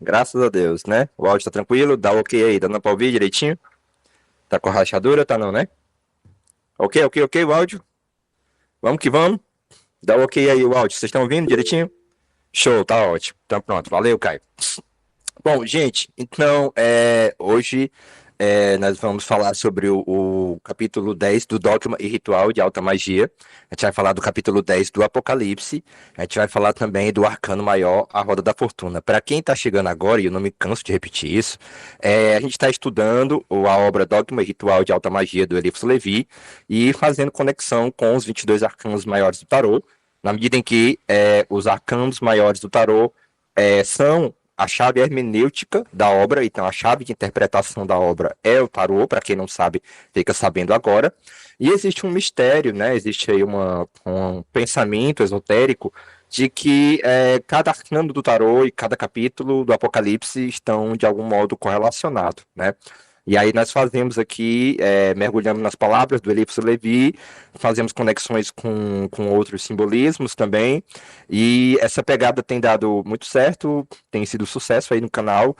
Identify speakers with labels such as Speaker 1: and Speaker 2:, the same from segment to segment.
Speaker 1: Graças a Deus, né? O áudio tá tranquilo, dá ok aí, dando pra ouvir direitinho? Tá com rachadura, tá não, né? Ok, ok, ok, o áudio. Vamos que vamos. Dá ok aí o áudio, vocês estão ouvindo direitinho? Show, tá ótimo. Então pronto, valeu, Caio. Bom, gente, então hoje nós vamos falar sobre o capítulo 10 do Dogma e Ritual de Alta Magia. A gente vai falar do capítulo 10 do Apocalipse. A gente vai falar também do Arcano Maior, a Roda da Fortuna. Para quem está chegando agora, e eu não me canso de repetir isso, a gente está estudando a obra Dogma e Ritual de Alta Magia do Eliphas Levi e fazendo conexão com os 22 arcanos maiores do tarô, na medida em que os arcanos maiores do tarô são a chave hermenêutica da obra, então a chave de interpretação da obra é o tarô, para quem não sabe, fica sabendo agora. E existe um mistério, né? Existe aí um pensamento esotérico de que cada arcano do tarô e cada capítulo do Apocalipse estão de algum modo correlacionados, né? E aí nós fazemos aqui, mergulhamos nas palavras do Eliphas Levi, fazemos conexões com outros simbolismos também, e essa pegada tem dado muito certo, tem sido sucesso aí no canal.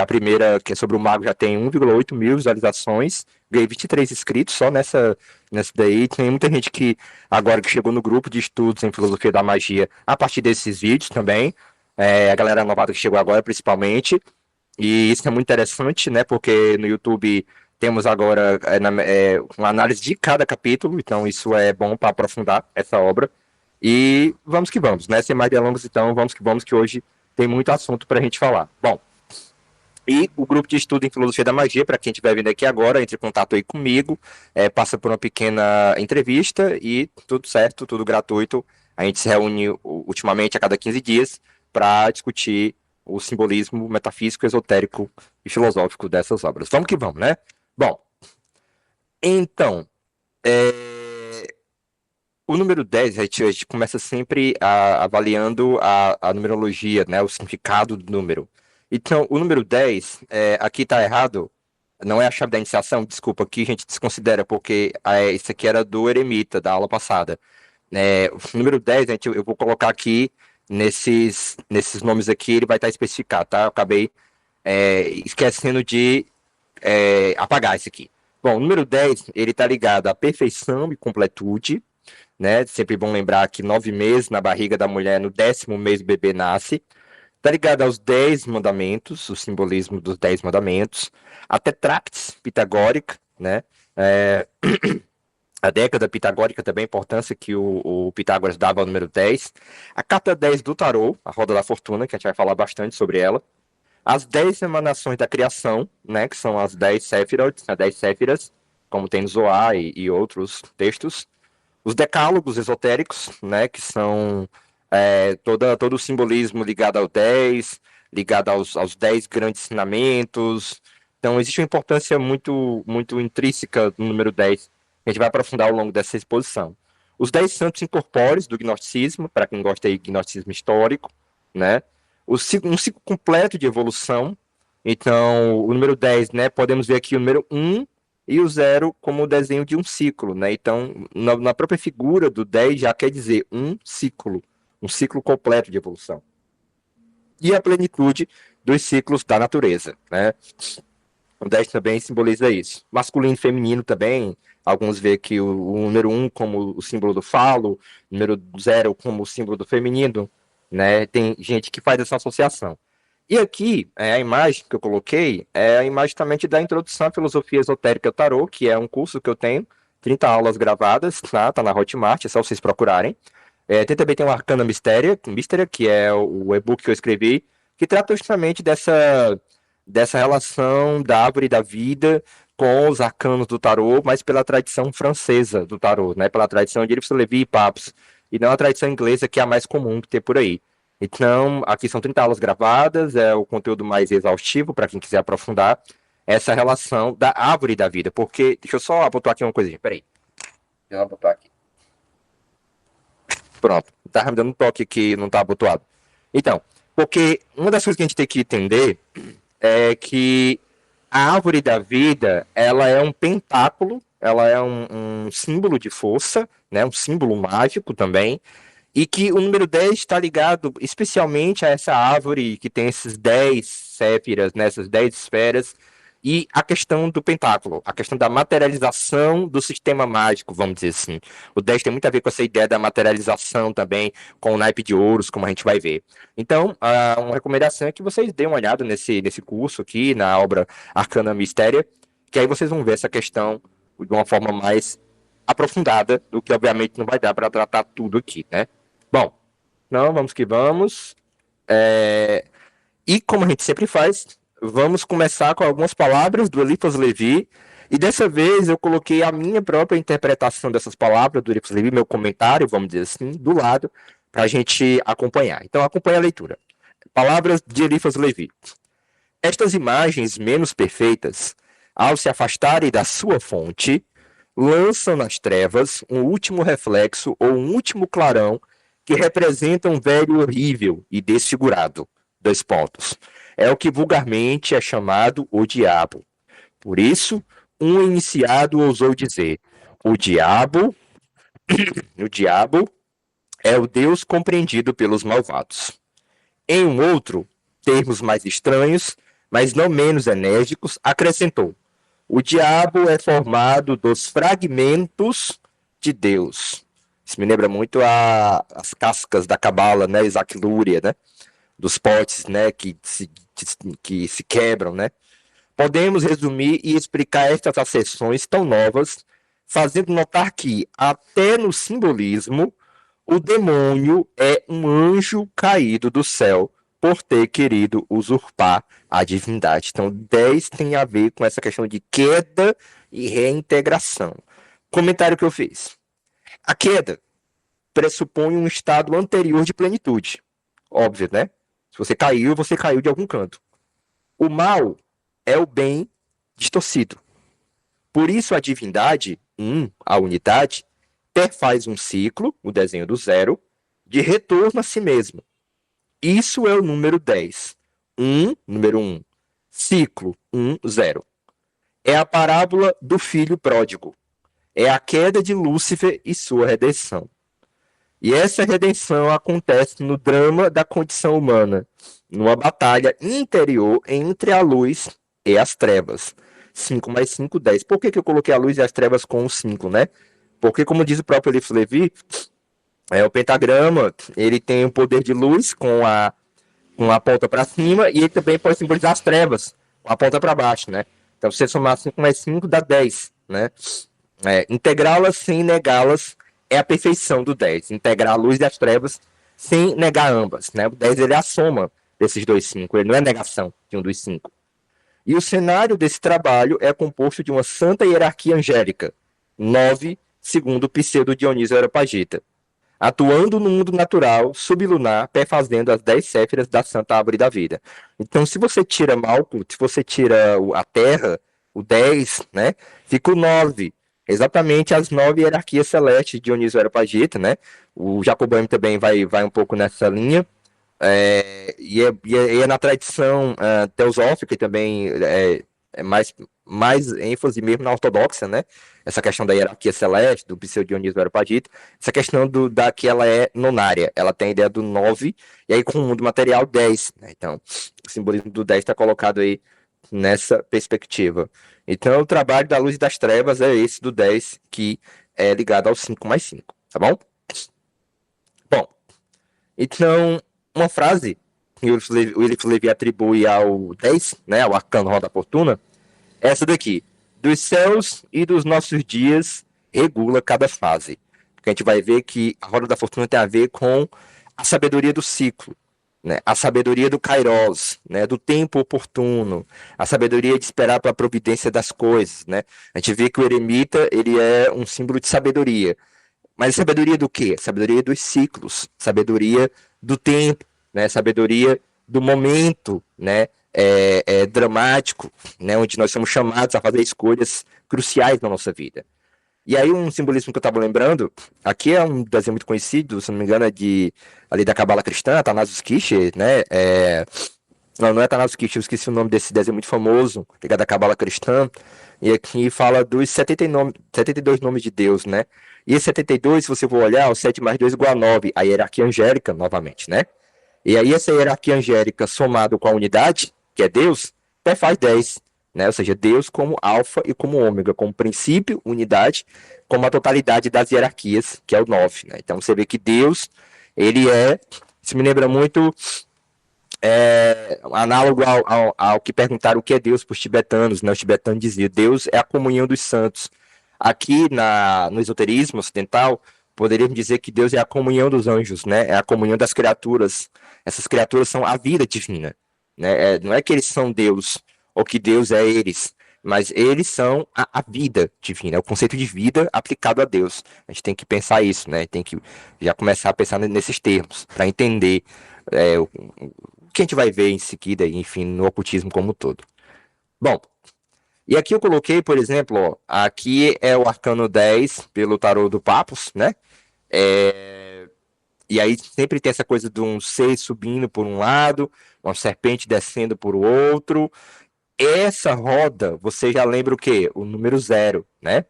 Speaker 1: A primeira, que é sobre o mago, já tem 1,8 mil visualizações, ganhei 23 inscritos só nessa daí. Tem muita gente que agora que chegou no grupo de estudos em filosofia da magia a partir desses vídeos também, a galera novata que chegou agora principalmente. E isso é muito interessante, né? Porque no YouTube temos agora uma análise de cada capítulo, então isso é bom para aprofundar essa obra. E vamos que vamos, né? Sem mais delongas, então, vamos que hoje tem muito assunto para a gente falar. Bom, e o grupo de estudo em filosofia da magia, para quem estiver vindo aqui agora, entre em contato aí comigo, passa por uma pequena entrevista e tudo certo, tudo gratuito. A gente se reúne ultimamente a cada 15 dias para discutir o simbolismo metafísico, esotérico e filosófico dessas obras. Vamos que vamos, né? Bom, então, o número 10 a gente começa sempre avaliando a numerologia, né, o significado do número. Então, o número 10 aqui está errado, não é a chave da iniciação, desculpa, aqui a gente desconsidera, porque isso aqui era do eremita, da aula passada. O número 10 eu vou colocar aqui nesses nomes aqui, ele vai estar especificado, tá? Eu acabei esquecendo de apagar isso aqui. Bom, o número 10 ele está ligado à perfeição e completude, né? Sempre bom lembrar que 9 meses na barriga da mulher, no 10º mês o bebê nasce. Está ligado aos 10 mandamentos, o simbolismo dos 10 mandamentos. A tetractis pitagórica, né? É, a década pitagórica também, a importância que o Pitágoras dava ao número 10. A carta 10 do tarô, a roda da fortuna, que a gente vai falar bastante sobre ela. As 10 emanações da criação, né? Que são as 10 séfiras, as 10 séfiras, como tem no Zohar e outros textos. Os decálogos esotéricos, né, que são todo o simbolismo ligado ao 10, ligado aos 10 grandes ensinamentos. Então, existe uma importância muito, muito intrínseca no número 10, que a gente vai aprofundar ao longo dessa exposição. Os 10 santos incorpóreos do gnosticismo, para quem gosta de gnosticismo histórico, né? Um ciclo completo de evolução. Então, o número 10, né, podemos ver aqui o número 1 e o 0 como o desenho de um ciclo, né? Então, na própria figura do 10 já quer dizer um ciclo completo de evolução. E a plenitude dos ciclos da natureza, né? O 10 também simboliza isso. Masculino e feminino também, alguns veem que o número 1 como o símbolo do falo, o número 0 como o símbolo do feminino, né? Tem gente que faz essa associação. E aqui, a imagem que eu coloquei é a imagem também da introdução à filosofia esotérica tarô, que é um curso que eu tenho, 30 aulas gravadas, tá na Hotmart, é só vocês procurarem. Também tem o Arcana Mystéria, que é o e-book que eu escrevi, que trata justamente dessa relação da árvore da vida com os arcanos do tarô, mas pela tradição francesa do tarô, né? Pela tradição de Eliphas Levi e Papos, e não a tradição inglesa, que é a mais comum que tem por aí. Então, aqui são 30 aulas gravadas, é o conteúdo mais exaustivo para quem quiser aprofundar essa relação da árvore da vida. Porque, deixa eu só botar aqui uma coisinha, peraí. Deixa eu botar aqui. Pronto, tá me dando um toque que não tá abotoado. Então, porque uma das coisas que a gente tem que entender é que a árvore da vida, ela é um pentáculo, ela é um símbolo de força, né, um símbolo mágico também, E que o número 10 está ligado especialmente a essa árvore que tem esses 10 séfiras, né, essas 10 esferas, e a questão do pentáculo, a questão da materialização do sistema mágico, vamos dizer assim. O 10 tem muito a ver com essa ideia da materialização também, com o naipe de ouros, como a gente vai ver. Então, uma recomendação é que vocês deem uma olhada nesse curso aqui, na obra Arcana Mystéria, que aí vocês vão ver essa questão de uma forma mais aprofundada, do que obviamente não vai dar para tratar tudo aqui, né? Bom, não, vamos que vamos. E como a gente sempre faz, vamos começar com algumas palavras do Eliphas Levi. E dessa vez eu coloquei a minha própria interpretação dessas palavras do Eliphas Levi, meu comentário, vamos dizer assim, do lado, para a gente acompanhar. Então acompanhe a leitura. Palavras de Eliphas Levi. Estas imagens menos perfeitas, ao se afastarem da sua fonte, lançam nas trevas um último reflexo ou um último clarão que representa um velho horrível e desfigurado. Dois pontos. É o que vulgarmente é chamado o diabo. Por isso, um iniciado ousou dizer: o diabo é o Deus compreendido pelos malvados. Em um outro, termos mais estranhos, mas não menos enérgicos, acrescentou: o diabo é formado dos fragmentos de Deus. Isso me lembra muito as cascas da cabala, né, Isaac Luria, né, dos potes, né, que se quebram, né. Podemos resumir e explicar estas acessões tão novas, fazendo notar que, até no simbolismo, o demônio é um anjo caído do céu por ter querido usurpar a divindade. Então, 10 tem a ver com essa questão de queda e reintegração. Comentário que eu fiz. A queda pressupõe um estado anterior de plenitude. Óbvio, né? Se você caiu de algum canto. O mal é o bem distorcido. Por isso a divindade, a unidade, perfaz um ciclo, o desenho do zero, de retorno a si mesmo. Isso é o número 10. Número 1. Ciclo 0. É a parábola do filho pródigo. É a queda de Lúcifer e sua redenção. E essa redenção acontece no drama da condição humana, numa batalha interior entre a luz e as trevas. 5 mais 5, 10. Por que eu coloquei a luz e as trevas com o 5, né? Porque, como diz o próprio Eliphas Levi, o pentagrama, ele tem o poder de luz com a ponta para cima, e ele também pode simbolizar as trevas, com a ponta para baixo, né? Então, se você somar 5 mais 5, dá 10, né? Integrá-las sem negá-las é a perfeição do 10. Integrar a luz e as trevas sem negar ambas, né? O 10, ele é a soma desses dois 5, ele não é negação de um dos 5. E o cenário desse trabalho é composto de uma santa hierarquia angélica, 9, segundo o pseudo Dionísio Areopagita, atuando no mundo natural, sublunar, perfazendo as 10 séfiras da Santa Árvore da Vida. Então, se você tira Malkuth, se você tira a Terra, o 10, né, fica o 9. Exatamente as 9 hierarquias celestes de Dionísio Areopagita, né? O Jacobami também vai um pouco nessa linha. E é na tradição teosófica e também é mais ênfase mesmo na ortodoxa, né? Essa questão da hierarquia celeste, do pseudo-Dionísio Areopagita, essa questão que ela é nonária, ela tem a ideia do 9, e aí com o mundo material 10, né? Então, o simbolismo do 10 está colocado aí nessa perspectiva. Então, o trabalho da luz e das trevas é esse do 10, que é ligado ao 5 mais 5, tá bom? Bom, então, uma frase que o Eliphas Levi atribui ao 10, né, ao arcano Roda Fortuna, é essa daqui: dos céus e dos nossos dias regula cada fase. Porque a gente vai ver que a Roda da Fortuna tem a ver com a sabedoria do ciclo, né, a sabedoria do Kairos, né, do tempo oportuno, a sabedoria de esperar pela providência das coisas, né? A gente vê que o eremita, ele é um símbolo de sabedoria. Mas sabedoria do quê? Sabedoria dos ciclos, sabedoria do tempo, né? Sabedoria do momento, né? Dramático, né? Onde nós somos chamados a fazer escolhas cruciais na nossa vida. E aí um simbolismo que eu estava lembrando, aqui é um desenho muito conhecido, se não me engano, ali da Cabala Cristã, Thanasis Kircher, né? Não, não é Tanauskit, eu esqueci o nome desse desenho muito famoso, ligado à Cabala cristã. E aqui fala dos 72 nomes de Deus, né? E esse 72, se você for olhar, o 7 mais 2 igual a 9, a hierarquia angélica, novamente, né? E aí essa hierarquia angélica somado com a unidade, que é Deus, até faz 10, né? Ou seja, Deus como alfa e como ômega, como princípio, unidade, como a totalidade das hierarquias, que é o 9, né? Então você vê que Deus, ele é, isso me lembra muito análogo ao que perguntaram o que é Deus para os tibetanos, né? Os tibetanos diziam, Deus é a comunhão dos santos. Aqui no esoterismo ocidental, poderíamos dizer que Deus é a comunhão dos anjos, né? É a comunhão das criaturas. Essas criaturas são a vida divina, né? Não é que eles são Deus, ou que Deus é eles, mas eles são a vida divina, é o conceito de vida aplicado a Deus. A gente tem que pensar isso, né? Tem que já começar a pensar nesses termos, para entender o que a gente vai ver em seguida, enfim, no ocultismo como um todo. Bom, e aqui eu coloquei, por exemplo, ó, aqui é o arcano 10 pelo tarô do Papos, né? E aí sempre tem essa coisa de um ser subindo por um lado, uma serpente descendo por outro. Essa roda, você já lembra o quê? O número 0, né?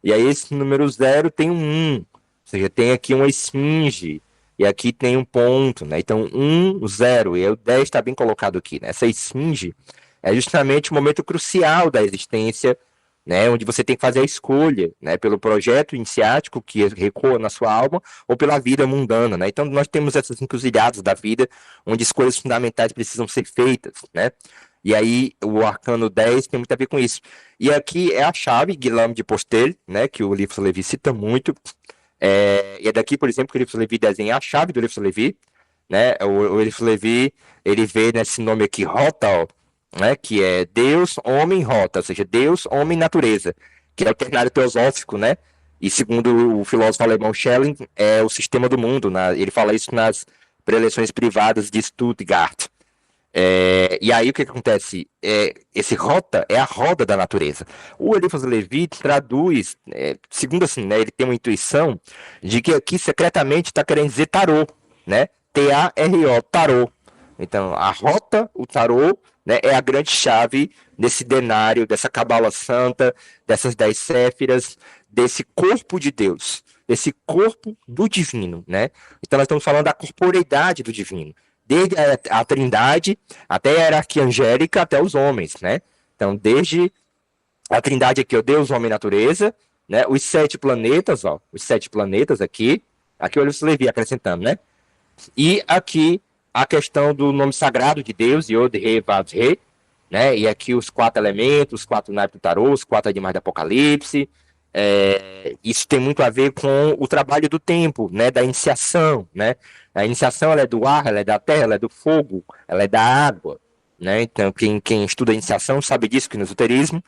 Speaker 1: E aí esse número 0 tem um 1, ou seja, tem aqui uma esfinge, e aqui tem um ponto, né? Então 1, 0, e aí o 10 está bem colocado aqui, né? Essa esfinge é justamente o momento crucial da existência, né? Onde você tem que fazer a escolha, né? Pelo projeto iniciático que ecoa na sua alma, ou pela vida mundana, né? Então nós temos essas encruzilhadas da vida, onde escolhas fundamentais precisam ser feitas, né? E aí o arcano 10 tem muito a ver com isso. E aqui é a chave, Guilherme de Postel, né, que o livro Levi cita muito. E é daqui, por exemplo, que o livro Levi desenha a chave do livro Levi, né? O livro Levi, ele vê nesse nome aqui, Rotal, né, que é Deus, homem, rota, ou seja, Deus, homem, natureza, que é o ternário teosófico, né? E segundo o filósofo alemão Schelling, é o sistema do mundo, né? Ele fala isso nas preleções privadas de Stuttgart. E aí o que acontece? Esse rota é a roda da natureza. O Eliphas Levi traduz, segundo assim, né, ele tem uma intuição de que aqui secretamente está querendo dizer tarô, né? T-A-R-O, tarô. Então, a rota, o tarô, né, é a grande chave desse denário, dessa cabala santa, dessas 10 séfiras, desse corpo de Deus, desse corpo do divino, né? Então, nós estamos falando da corporeidade do divino, desde a trindade até a hierarquia angélica, até os homens, né? Então, desde a trindade aqui, o Deus, homem e natureza, né? Os 7 planetas, ó, os 7 planetas aqui o Eliphas Levi acrescentando, né? E aqui a questão do nome sagrado de Deus, Yod, Re, Vav, Re, né? E aqui os 4 elementos, os 4 naipes do tarô, os 4 animais do Apocalipse. Isso tem muito a ver com o trabalho do tempo, né? Da iniciação, né? A iniciação ela é do ar, ela é da terra, ela é do fogo, ela é da água, né? Então, quem estuda a iniciação sabe disso, que no esoterismo,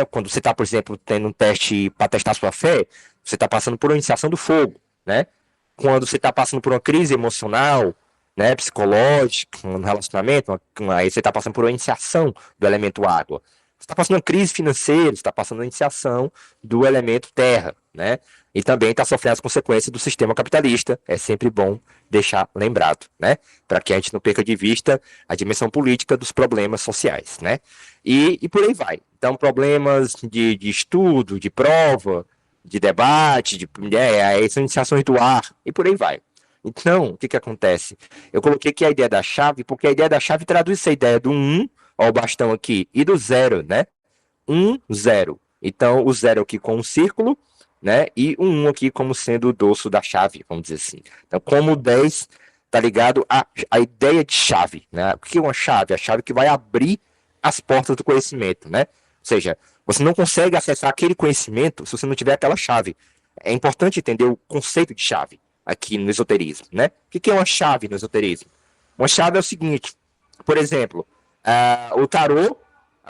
Speaker 1: quando você está, por exemplo, tendo um teste para testar sua fé, você está passando por uma iniciação do fogo, né? Quando você está passando por uma crise emocional, né, psicológica, um relacionamento, aí você está passando por uma iniciação do elemento água. Você está passando uma crise financeira, você está passando uma iniciação do elemento terra, né? E também está sofrendo as consequências do sistema capitalista. É sempre bom deixar lembrado, né? Para que a gente não perca de vista a dimensão política dos problemas sociais, né? E por aí vai. Então, problemas de estudo, de prova, de debate, essas iniciações do ar, e por aí vai. Então, o que acontece? Eu coloquei aqui a ideia da chave, porque a ideia da chave traduz essa ideia do 1, ó, o bastão aqui, e do 0, né? 1, 0. Então, o 0 aqui com um círculo, né? E o 1 aqui como sendo o dorso da chave, vamos dizer assim. Então, como o 10 está ligado à ideia de chave, né? O que é uma chave? A chave que vai abrir as portas do conhecimento, né? Ou seja, você não consegue acessar aquele conhecimento se você não tiver aquela chave. É importante entender o conceito de chave aqui no esoterismo, né? O que é uma chave no esoterismo? Uma chave é o seguinte, por exemplo, o tarô,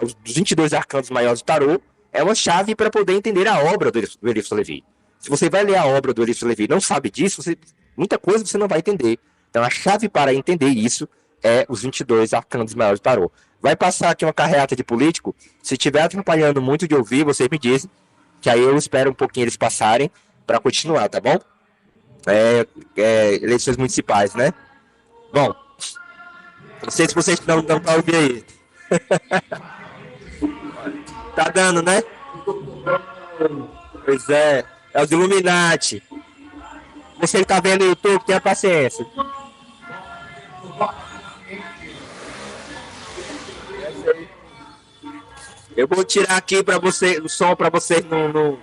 Speaker 1: os 22 arcanos maiores do tarô, é uma chave para poder entender a obra do Eliphas Levi. Se você vai ler a obra do Eliphas Levi e não sabe disso, muita coisa você não vai entender. Então a chave para entender isso é os 22 arcanos maiores do tarô. Vai passar aqui uma carreata de político, se estiver atrapalhando muito de ouvir, vocês me dizem, que aí eu espero um pouquinho eles passarem para continuar, tá bom? Eleições municipais, né? Bom, Não sei se vocês não tá ouvindo aí. Tá dando, né? Pois é. É os Illuminati. Você que tá vendo no YouTube, tenha paciência. Eu vou tirar aqui pra você o som pra vocês no.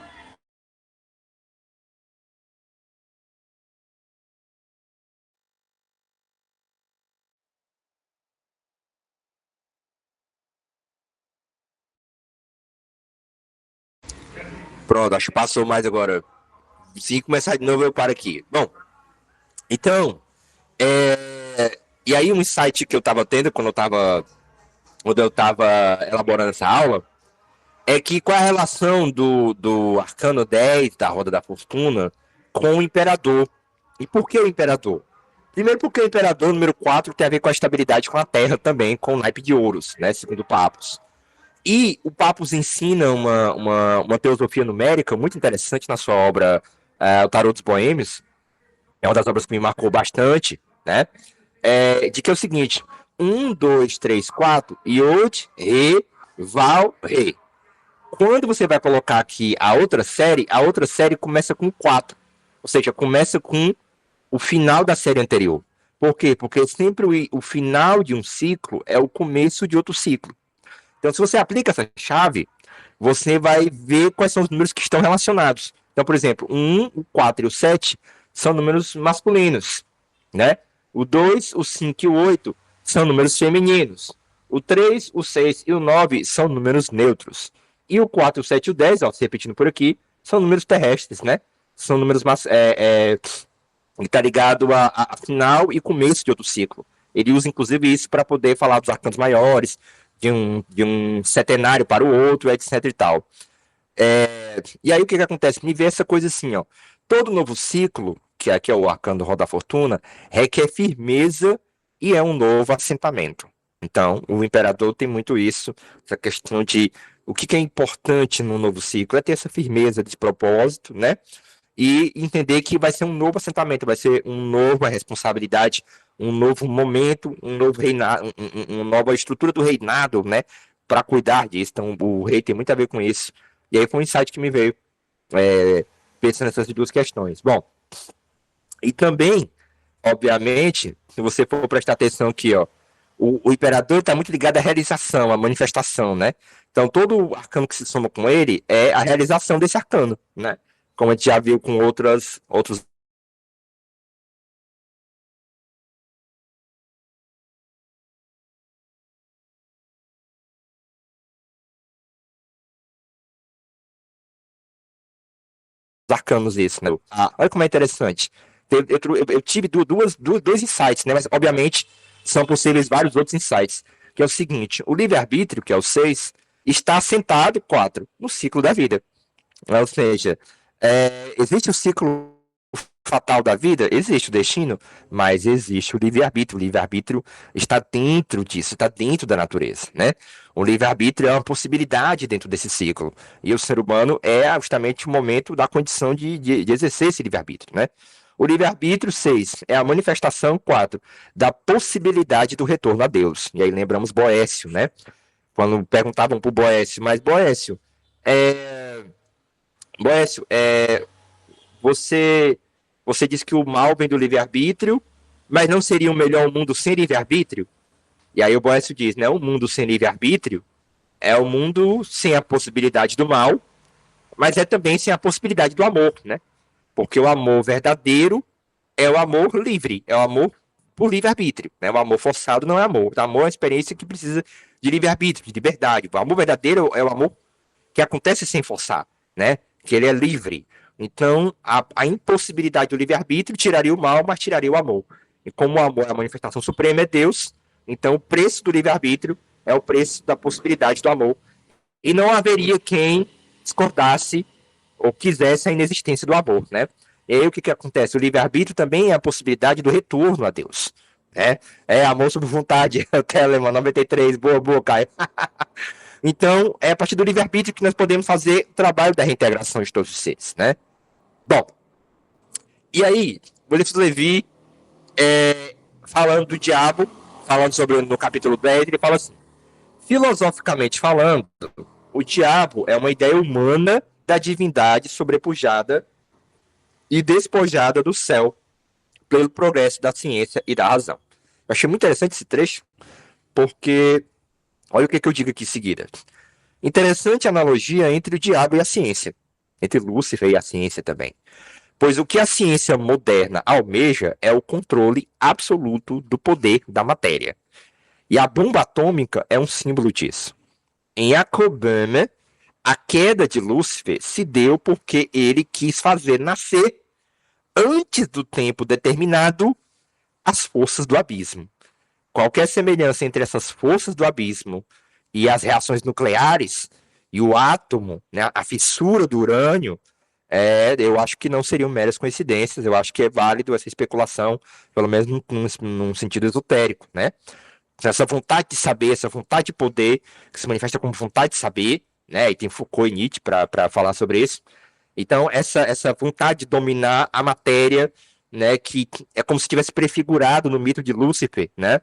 Speaker 1: Pronto, acho que passou mais agora. Se começar de novo, eu paro aqui. Bom, então, e aí um insight que eu tava tendo quando eu tava elaborando essa aula, é que qual é a relação do Arcano 10 da Roda da Fortuna, com o Imperador? E por que o Imperador? Primeiro porque o Imperador número 4 tem a ver com a estabilidade com a Terra também, com o naipe de ouros, né, segundo Papos. E o Papos ensina uma teosofia numérica muito interessante na sua obra O Tarot dos Boêmios, é uma das obras que me marcou bastante, né? De que é o seguinte: um, dois, três, quatro, Iod, Re, Val, Re. Quando você vai colocar aqui a outra série começa com 4. Ou seja, começa com o final da série anterior. Por quê? Porque sempre o final de um ciclo é o começo de outro ciclo. Então, se você aplica essa chave, você vai ver quais são os números que estão relacionados. Então, por exemplo, o 1, o 4 e o 7 são números masculinos, né? O 2, o 5 e o 8 são números femininos. O 3, o 6 e o 9 são números neutros. E o 4, o 7 e o 10, ó, se repetindo por aqui, são números terrestres, né? São números que está ligado a final e começo de outro ciclo. Ele usa, inclusive, isso para poder falar dos arcanos maiores, de um setenário para o outro, etc e tal. E aí o que, que acontece? Me vê essa coisa assim, ó. Todo novo ciclo, que aqui é o arcano do Roda da Fortuna, requer firmeza e é um novo assentamento. Então, o imperador tem muito isso, essa questão de o que, que é importante no novo ciclo é ter essa firmeza de propósito, né? E entender que vai ser um novo assentamento, vai ser uma nova responsabilidade, um novo momento, um novo reinado, uma nova estrutura do reinado, né? Para cuidar disso. Então, o rei tem muito a ver com isso. E aí foi um insight que me veio pensando nessas duas questões. Bom, e também, obviamente, se você for prestar atenção aqui, ó, o imperador está muito ligado à realização, à manifestação, né? Então, todo arcano que se soma com ele é a realização desse arcano, né? Como a gente já viu com outros arcanos isso, né? Olha como é interessante. Eu tive dois insights, né? Mas, obviamente, são possíveis vários outros insights. Que é o seguinte: o livre-arbítrio, que é o 6, está assentado, 4, no ciclo da vida. Ou seja, existe o ciclo fatal da vida? Existe o destino, mas existe o livre-arbítrio. O livre-arbítrio está dentro disso, está dentro da natureza, né? O livre-arbítrio é uma possibilidade dentro desse ciclo. E o ser humano é justamente o momento da condição de exercer esse livre-arbítrio, né? O livre-arbítrio, 6, é a manifestação, 4, da possibilidade do retorno a Deus. E aí lembramos Boécio, né? Quando perguntavam para o Boécio, mas Boécio, é... Boécio, você, você diz que o mal vem do livre-arbítrio, mas não seria um melhor um mundo sem livre-arbítrio? E aí o Boécio diz, né? O mundo sem livre-arbítrio é o mundo sem a possibilidade do mal, mas é também sem a possibilidade do amor, né? Porque o amor verdadeiro é o amor livre, é o amor por livre-arbítrio, né? O amor forçado não é amor. O amor é uma experiência que precisa de livre-arbítrio, de liberdade. O amor verdadeiro é o amor que acontece sem forçar, né? Que ele é livre. Então, a impossibilidade do livre-arbítrio tiraria o mal, mas tiraria o amor. E como o amor é a manifestação suprema, é Deus, então o preço do livre-arbítrio é o preço da possibilidade do amor. E não haveria quem discordasse ou quisesse a inexistência do amor, né? E aí o que, que acontece? O livre-arbítrio também é a possibilidade do retorno a Deus. Amor sob vontade, o Telemann 93, boa, boa, Caio. Então, é a partir do livre-arbítrio que nós podemos fazer o trabalho da reintegração de todos os seres, né? Bom, e aí, Williams Levi falando do diabo, falando sobre no capítulo 10, ele fala assim: filosoficamente falando, o diabo é uma ideia humana da divindade sobrepujada e despojada do céu pelo progresso da ciência e da razão. Eu achei muito interessante esse trecho, porque olha o que eu digo aqui em seguida. Interessante a analogia entre o diabo e a ciência, entre Lúcifer e a ciência também. Pois o que a ciência moderna almeja é o controle absoluto do poder da matéria. E a bomba atômica é um símbolo disso. Em Akobama, a queda de Lúcifer se deu porque ele quis fazer nascer, antes do tempo determinado, as forças do abismo. Qualquer semelhança entre essas forças do abismo e as reações nucleares e o átomo, né, a fissura do urânio, eu acho que não seriam meras coincidências. Eu acho que é válido essa especulação, pelo menos num sentido esotérico, né? Essa vontade de saber, essa vontade de poder, que se manifesta como vontade de saber, né? E tem Foucault e Nietzsche para falar sobre isso. Então, essa vontade de dominar a matéria, né? Que é como se tivesse prefigurado no mito de Lúcifer, né?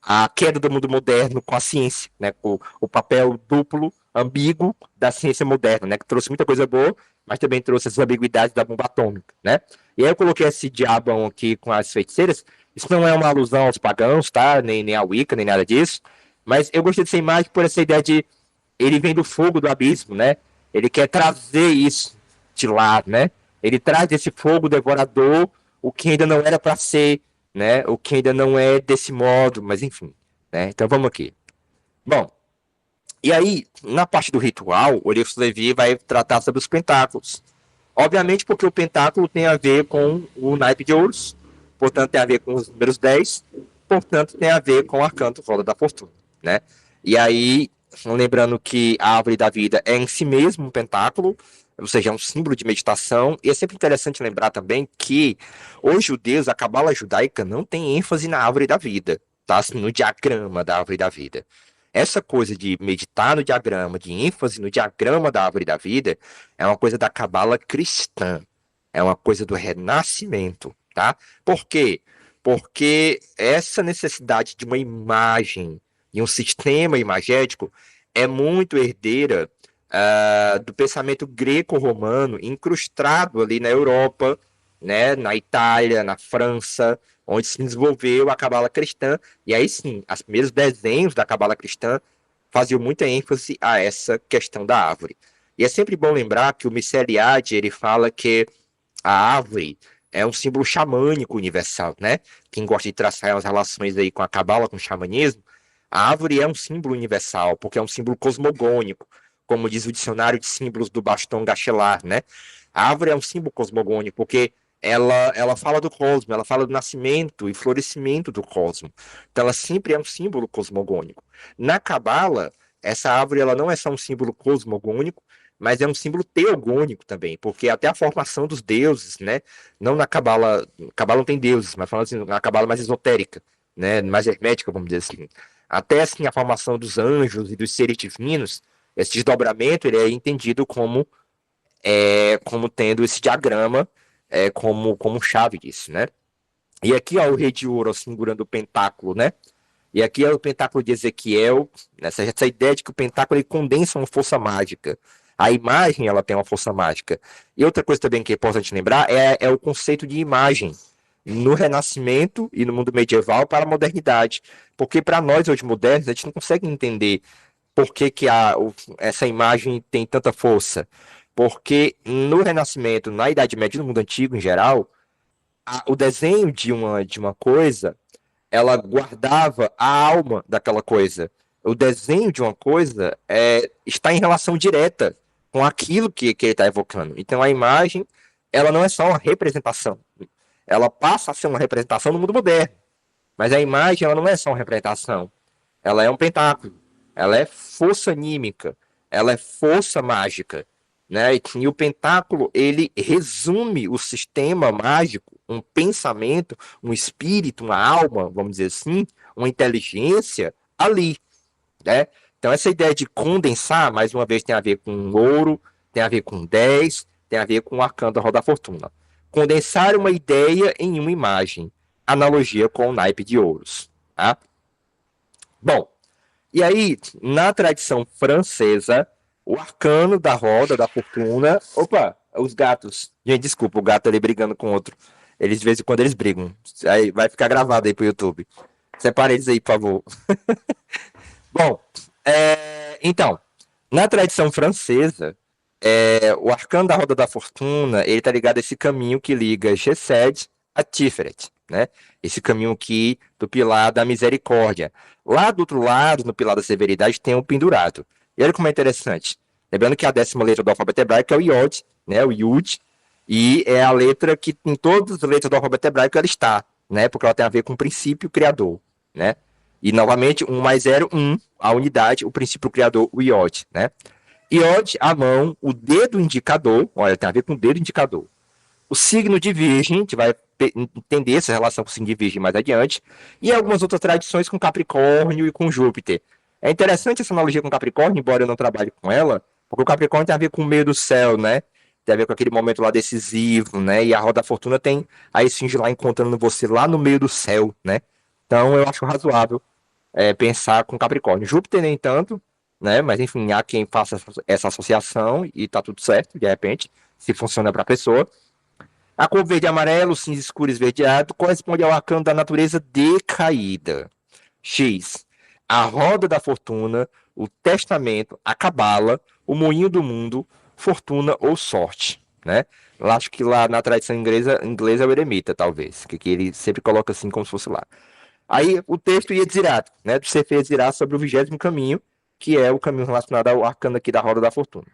Speaker 1: A queda do mundo moderno com a ciência, né? O papel duplo, ambíguo da ciência moderna, né? Que trouxe muita coisa boa, mas também trouxe as ambiguidades da bomba atômica, né? E aí eu coloquei esse diabão aqui com as feiticeiras. Isso não é uma alusão aos pagãos, tá? Nem a Wicca, nem nada disso. Mas eu gostei dessa imagem por essa ideia de ele vem do fogo do abismo, né? Ele quer trazer isso de lá, né? Ele traz desse fogo devorador o que ainda não era para ser, né? O que ainda não é desse modo, mas enfim, né? Então vamos aqui. Bom, e aí, na parte do ritual, o Orius Levi vai tratar sobre os pentáculos. Obviamente porque o pentáculo tem a ver com o naipe de ouros, portanto tem a ver com os números 10, portanto tem a ver com o arcanto roda da fortuna, né? E aí, lembrando que a árvore da vida é em si mesmo um pentáculo, ou seja, é um símbolo de meditação, e é sempre interessante lembrar também que os judeus, a cabala judaica não tem ênfase na árvore da vida, tá? Assim, no diagrama da árvore da vida. Essa coisa de meditar no diagrama, de ênfase no diagrama da árvore da vida, é uma coisa da cabala cristã, é uma coisa do renascimento, tá? Por quê? Porque essa necessidade de uma imagem, de um sistema imagético, é muito herdeira do pensamento greco-romano incrustado ali na Europa, né, na Itália, na França, onde se desenvolveu a cabala cristã. E aí sim, os primeiros desenhos da cabala cristã faziam muita ênfase a essa questão da árvore. E é sempre bom lembrar que o Michel Eliade, ele fala que a árvore é um símbolo xamânico universal, né? Quem gosta de traçar as relações aí com a cabala, com o xamanismo, a árvore é um símbolo universal, porque é um símbolo cosmogônico, como diz o dicionário de símbolos do Baston Gachelard, né? A árvore é um símbolo cosmogônico, porque ela fala do cosmos, ela fala do nascimento e florescimento do cosmos. Então ela sempre é um símbolo cosmogônico. Na cabala, essa árvore ela não é só um símbolo cosmogônico, mas é um símbolo teogônico também, porque até a formação dos deuses, né? Não na cabala, cabala não tem deuses, mas falando assim, na cabala mais esotérica, né? Mais hermética, vamos dizer assim. Até assim a formação dos anjos e dos seres divinos, esse desdobramento ele é entendido como tendo esse diagrama como chave disso, né? E aqui, ó, o rei de ouro segurando o pentáculo, né? E aqui é o pentáculo de Ezequiel, essa ideia de que o pentáculo ele condensa uma força mágica. A imagem ela tem uma força mágica. E outra coisa também que é importante lembrar é o conceito de imagem no Renascimento e no mundo medieval para a modernidade. Porque para nós hoje modernos, a gente não consegue entender por que, essa imagem tem tanta força. Porque no Renascimento, na Idade Média e no mundo antigo em geral, o desenho de uma coisa ela guardava a alma daquela coisa. O desenho de uma coisa está em relação direta com aquilo que ele está evocando. Então a imagem, ela não é só uma representação. Ela passa a ser uma representação no mundo moderno. Mas a imagem, ela não é só uma representação. Ela é um pentáculo. Ela é força anímica. Ela é força mágica. Né? E o pentáculo, ele resume o sistema mágico, um pensamento, um espírito, uma alma, vamos dizer assim, uma inteligência ali, né? Então essa ideia de condensar, mais uma vez, tem a ver com ouro, tem a ver com 10, tem a ver com o arcano da roda da fortuna. Condensar uma ideia em uma imagem, analogia com o naipe de ouros, tá? Bom, e aí, na tradição francesa, o arcano da roda da fortuna. Opa, os gatos. Gente, desculpa, o gato ali brigando com outro. Eles de vez em quando eles brigam. Aí vai ficar gravado aí pro YouTube. Separe eles aí, por favor. Bom, então, na tradição francesa, o arcano da roda da fortuna, ele tá ligado a esse caminho que liga Gesed a Tiferet, né? Esse caminho aqui do pilar da misericórdia. Lá do outro lado, no pilar da severidade, tem um pendurado. E olha como é interessante. Lembrando que a 10ª letra do alfabeto hebraico é o Yod, né? O Yud, e é a letra que em todas as letras do alfabeto hebraico ela está, né? Porque ela tem a ver com o princípio criador, né? E novamente, 1 mais 0, 1, a unidade, o princípio criador, o Yod, né? Iod, a mão, o dedo indicador, olha, tem a ver com o dedo indicador. O signo de Virgem, a gente vai entender essa relação com o signo de Virgem mais adiante, e algumas outras tradições com Capricórnio e com Júpiter. É interessante essa analogia com Capricórnio, embora eu não trabalhe com ela, porque o Capricórnio tem a ver com o meio do céu, né? Tem a ver com aquele momento lá decisivo, né? E a Roda da Fortuna tem a Esfinge lá encontrando você lá no meio do céu, né? Então eu acho razoável pensar com Capricórnio. Júpiter nem tanto, né? Mas enfim, há quem faça essa associação e tá tudo certo, de repente, se funciona para a pessoa. A cor verde e amarelo, cinza escuro e esverdeado, corresponde ao arcano da natureza decaída. X. A roda da fortuna, o testamento, a cabala, o moinho do mundo, fortuna ou sorte, né? Eu acho que lá na tradição inglesa é o eremita, talvez, que ele sempre coloca assim como se fosse lá. Aí o texto ia dizer, né? Do Sefer Yetzirah sobre o 20º caminho, que é o caminho relacionado ao arcano aqui da roda da fortuna.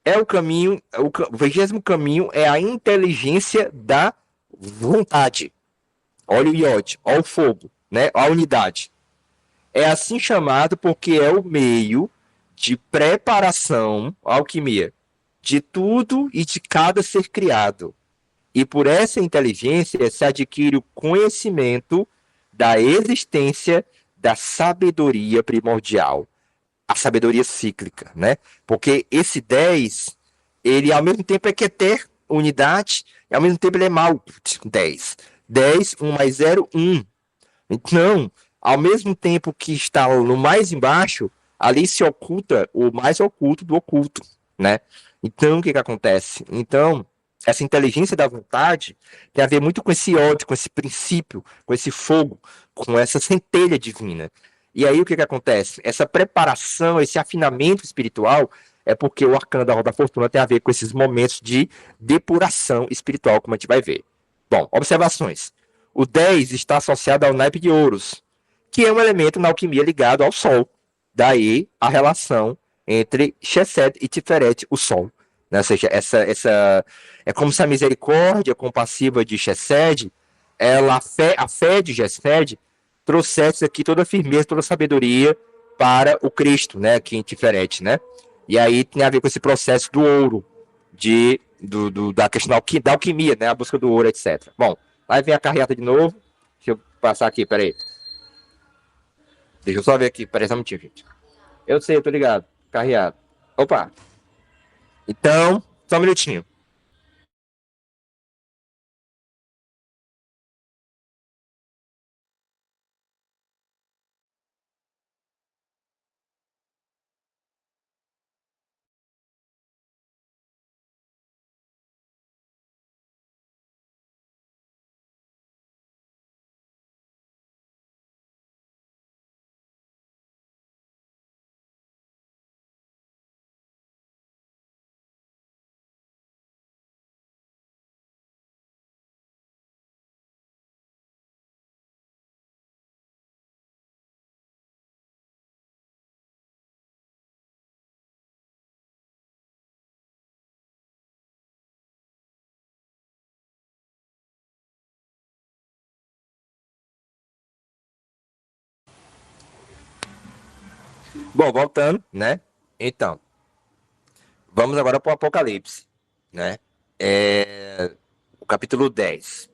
Speaker 1: É o caminho, o 20º caminho é a inteligência da vontade. Olha o iode, olha o fogo, né? A unidade. É assim chamado porque é o meio de preparação, alquimia, de tudo e de cada ser criado. E por essa inteligência se adquire o conhecimento da existência da sabedoria primordial, a sabedoria cíclica, né? Porque esse 10, ele ao mesmo tempo é que é ter unidade, e ao mesmo tempo ele é mal 10. 10, 1 mais 0, 1. Então, ao mesmo tempo que está no mais embaixo, ali se oculta o mais oculto do oculto, né? Então, o que que acontece? Então, essa inteligência da vontade tem a ver muito com esse ódio, com esse princípio, com esse fogo, com essa centelha divina. E aí o que que acontece? Essa preparação, esse afinamento espiritual é porque o arcano da roda da fortuna tem a ver com esses momentos de depuração espiritual, como a gente vai ver. Bom, observações. O 10 está associado ao naipe de ouros, que é um elemento na alquimia ligado ao Sol. Daí a relação entre Chesed e Tiferet, o Sol. Né? Ou seja, essa é como se a misericórdia compassiva de Chesed, a fé de Chesed, trouxesse aqui toda a firmeza, toda a sabedoria para o Cristo, né? Aqui em Tiferet, né? E aí tem a ver com esse processo do ouro, da questão da alquimia, né? A busca do ouro, etc. Bom, aí vem a carreata de novo. Deixa eu passar aqui, peraí. Deixa eu só ver aqui, peraí só um minutinho, gente. Eu sei, eu tô ligado. Carreata. Opa. Então, só um minutinho. Bom, voltando, né? Então, vamos agora para o Apocalipse, né? O capítulo 10.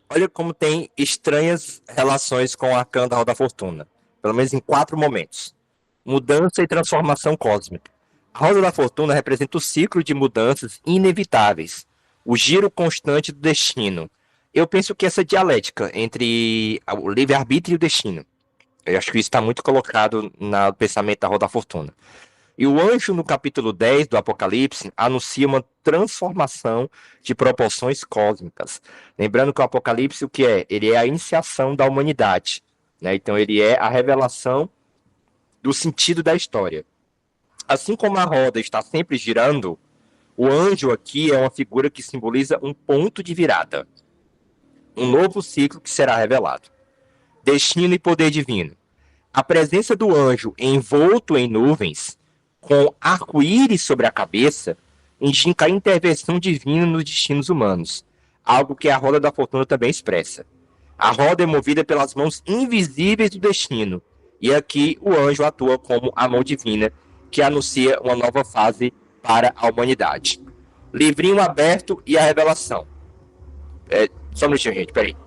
Speaker 1: Olha como tem estranhas relações com a Arcano da Roda da Fortuna. Pelo menos em 4 momentos. Mudança e transformação cósmica. A Roda da Fortuna representa o ciclo de mudanças inevitáveis, o giro constante do destino. Eu penso que essa dialética entre o livre-arbítrio e o destino. Eu acho que isso está muito colocado no pensamento da Roda da Fortuna. E o anjo, no capítulo 10 do Apocalipse, anuncia uma transformação de proporções cósmicas. Lembrando que o Apocalipse, o que é? Ele é a iniciação da humanidade. Né? Então, ele é a revelação do sentido da história. Assim como a roda está sempre girando, o anjo aqui é uma figura que simboliza um ponto de virada. Um novo ciclo que será revelado. Destino e poder divino. A presença do anjo envolto em nuvens, com arco-íris sobre a cabeça, indica a intervenção divina nos destinos humanos, algo que a roda da fortuna também expressa. A roda é movida pelas mãos invisíveis do destino, e aqui o anjo atua como a mão divina, que anuncia uma nova fase para a humanidade. Livrinho aberto e a revelação. Só um minutinho, gente, peraí.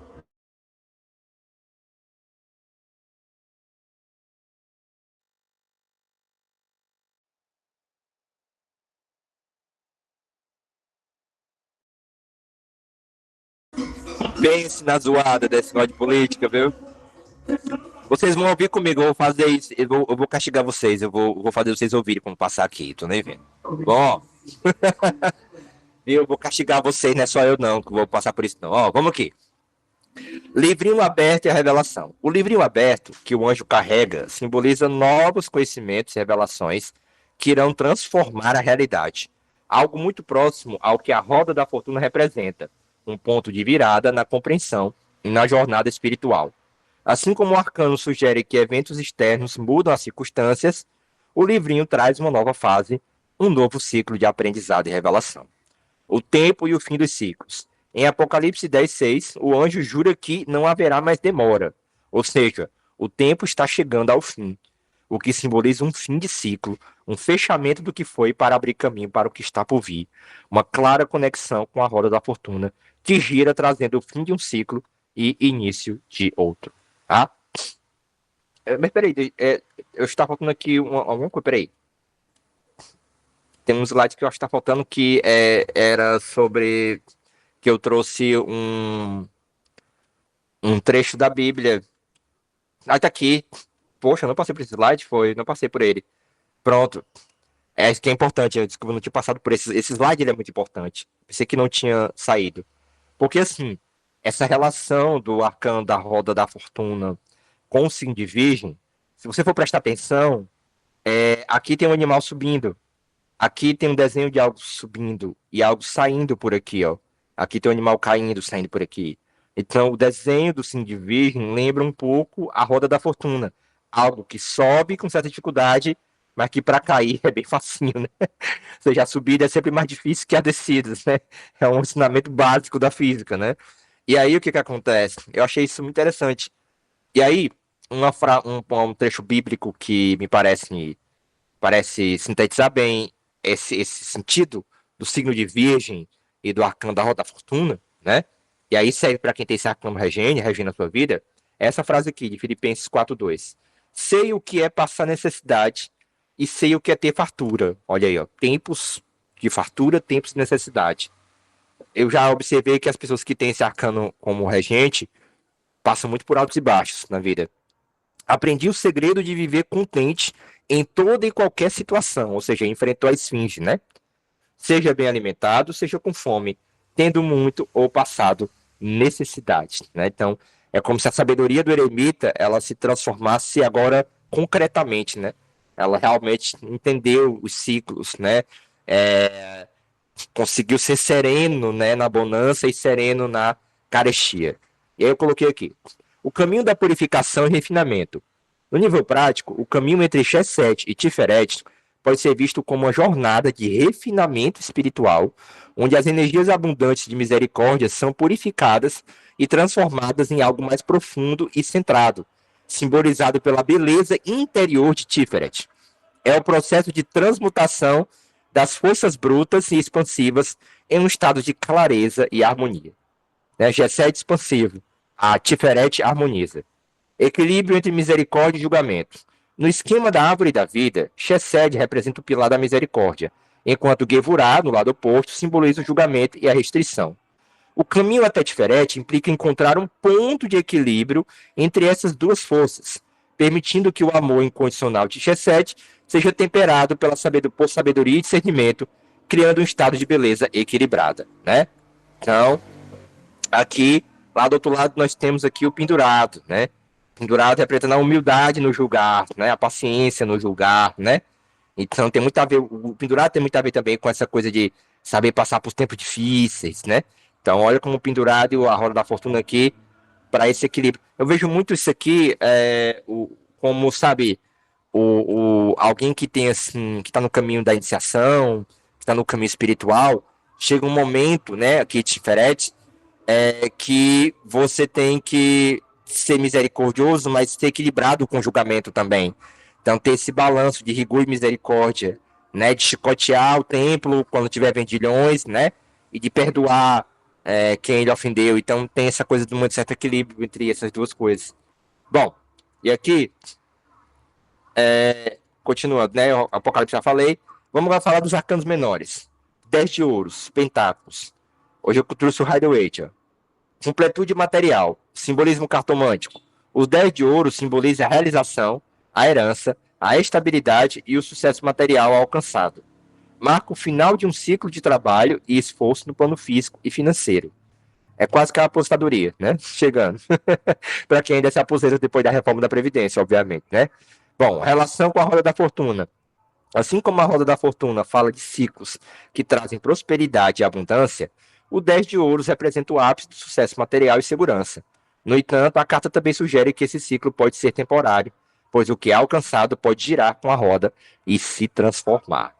Speaker 1: Pense na zoada desse negócio de política, viu? Vocês vão ouvir comigo, eu vou fazer isso, eu vou castigar vocês, eu vou fazer vocês ouvirem quando passar aqui, tô nem vendo. Bom, eu vou castigar vocês, não é só eu não, que vou passar por isso não. Ó, vamos aqui. Livrinho aberto e a revelação. O livrinho aberto que o anjo carrega simboliza novos conhecimentos e revelações que irão transformar a realidade. Algo muito próximo ao que a roda da fortuna representa, um ponto de virada na compreensão e na jornada espiritual. Assim como o arcano sugere que eventos externos mudam as circunstâncias, o livrinho traz uma nova fase, um novo ciclo de aprendizado e revelação. O tempo e o fim dos ciclos. Em Apocalipse 10:6, o anjo jura que não haverá mais demora, ou seja, o tempo está chegando ao fim, o que simboliza um fim de ciclo, um fechamento do que foi para abrir caminho para o que está por vir, uma clara conexão com a roda da fortuna, que gira trazendo o fim de um ciclo e início de outro. Tá? Mas peraí, eu estava faltando aqui alguma coisa, peraí. Tem um slide que eu acho que está faltando que era sobre que eu trouxe um trecho da Bíblia. Ah, tá aqui. Poxa, eu não passei por esse slide, foi? Não passei por ele. Pronto. É isso que é importante. Eu desculpa, eu não tinha passado por esse slide, ele é muito importante. Pensei que não tinha saído. Porque assim, essa relação do arcano da roda da fortuna com o signo de Virgem, se você for prestar atenção, aqui tem um animal subindo. Aqui tem um desenho de algo subindo e algo saindo por aqui, ó. Aqui tem um animal caindo, saindo por aqui. Então, o desenho do signo de Virgem lembra um pouco a roda da fortuna. Algo que sobe com certa dificuldade, mas que para cair é bem facinho, né? Ou seja, a subida é sempre mais difícil que a descida, né? É um ensinamento básico da física, né? E aí, o que que acontece? Eu achei isso muito interessante. E aí, um trecho bíblico que me parece sintetizar bem esse sentido do signo de Virgem e do arcano da roda da fortuna, né? E aí serve para quem tem esse arcano regendo a sua vida, essa frase aqui de Filipenses 4:2. Sei o que é passar necessidade e sei o que é ter fartura. Olha aí, ó, tempos de fartura, tempos de necessidade. Eu já observei que as pessoas que têm esse arcano como regente passam muito por altos e baixos na vida. Aprendi o segredo de viver contente em toda e qualquer situação, ou seja, enfrentou a esfinge, né? Seja bem alimentado, seja com fome, tendo muito ou passado necessidade, né? Então, é como se a sabedoria do eremita, ela se transformasse agora concretamente, né? Ela realmente entendeu os ciclos, né? É, conseguiu ser sereno, né, na bonança e sereno na carestia. E aí eu coloquei aqui, o caminho da purificação e refinamento. No nível prático, o caminho entre Chesed e Tiferet pode ser visto como uma jornada de refinamento espiritual, onde as energias abundantes de misericórdia são purificadas e transformadas em algo mais profundo e centrado, simbolizado pela beleza interior de Tiferet. É o processo de transmutação das forças brutas e expansivas em um estado de clareza e harmonia. Né? Gesed expansivo, a Tiferet harmoniza. Equilíbrio entre misericórdia e julgamento. No esquema da árvore da vida, Chesed representa o pilar da misericórdia, enquanto Gevurah, no lado oposto, simboliza o julgamento e a restrição. O caminho até Tiferet implica encontrar um ponto de equilíbrio entre essas duas forças, permitindo que o amor incondicional de Chesed seja temperado por sabedoria e discernimento, criando um estado de beleza equilibrada, né? Então, aqui, lá do outro lado, nós temos aqui o pendurado, né? Pendurado representando a humildade no julgar, né? A paciência no julgar, né? Então tem muito a ver, o pendurado tem muito a ver também com essa coisa de saber passar por tempos difíceis, né? Então olha como o pendurado e a roda da fortuna aqui para esse equilíbrio. Eu vejo muito isso aqui como, sabe, alguém que tem assim, que está no caminho da iniciação, que está no caminho espiritual, chega um momento, né, aqui diferente, que você tem que ser misericordioso, mas ser equilibrado com o julgamento também. Então, ter esse balanço de rigor e misericórdia, né? De chicotear o templo quando tiver vendilhões, né? E de perdoar quem ele ofendeu. Então, tem essa coisa de um certo equilíbrio entre essas duas coisas. Bom, e aqui, continuando, né? O Apocalipse já falei. Vamos agora falar dos arcanos menores. 10 de ouros, pentáculos. Hoje eu trouxe o Rider-Waite. Completude material, simbolismo cartomântico. Os 10 de ouro simbolizam a realização, a herança, a estabilidade e o sucesso material alcançado. Marca o final de um ciclo de trabalho e esforço no plano físico e financeiro. É quase que a aposentadoria, né? Chegando. Para quem ainda se aposenta depois da reforma da Previdência, obviamente, né? Bom, relação com a roda da fortuna. Assim como a roda da fortuna fala de ciclos que trazem prosperidade e abundância, o 10 de ouros representa o ápice do sucesso material e segurança. No entanto, a carta também sugere que esse ciclo pode ser temporário, pois o que é alcançado pode girar com a roda e se transformar.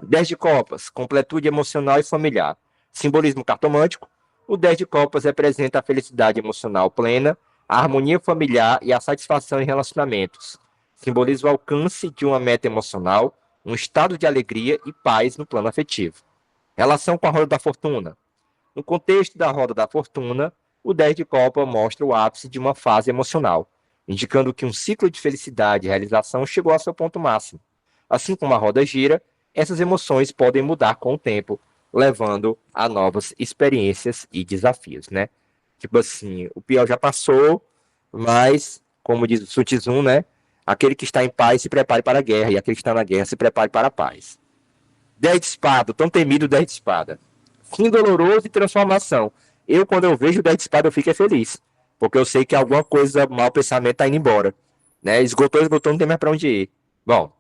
Speaker 1: 10 de copas, completude emocional e familiar. Simbolismo cartomântico, o 10 de copas representa a felicidade emocional plena, a harmonia familiar e a satisfação em relacionamentos. Simboliza o alcance de uma meta emocional, um estado de alegria e paz no plano afetivo. Relação com a roda da fortuna. No contexto da roda da fortuna, o 10 de copa mostra o ápice de uma fase emocional, indicando que um ciclo de felicidade e realização chegou ao seu ponto máximo. Assim como a roda gira, essas emoções podem mudar com o tempo, levando a novas experiências e desafios, né? Tipo assim, o pior já passou, mas, como diz o Sun Tzu, né? Aquele que está em paz se prepare para a guerra, e aquele que está na guerra se prepare para a paz. 10 de espada, tão temido 10 de espada. Fim doloroso e transformação. Eu, quando eu vejo o 10 de espada, eu fico feliz. Porque eu sei que alguma coisa, mau pensamento, está indo embora. Né? Esgotou, não tem mais para onde ir. Bom,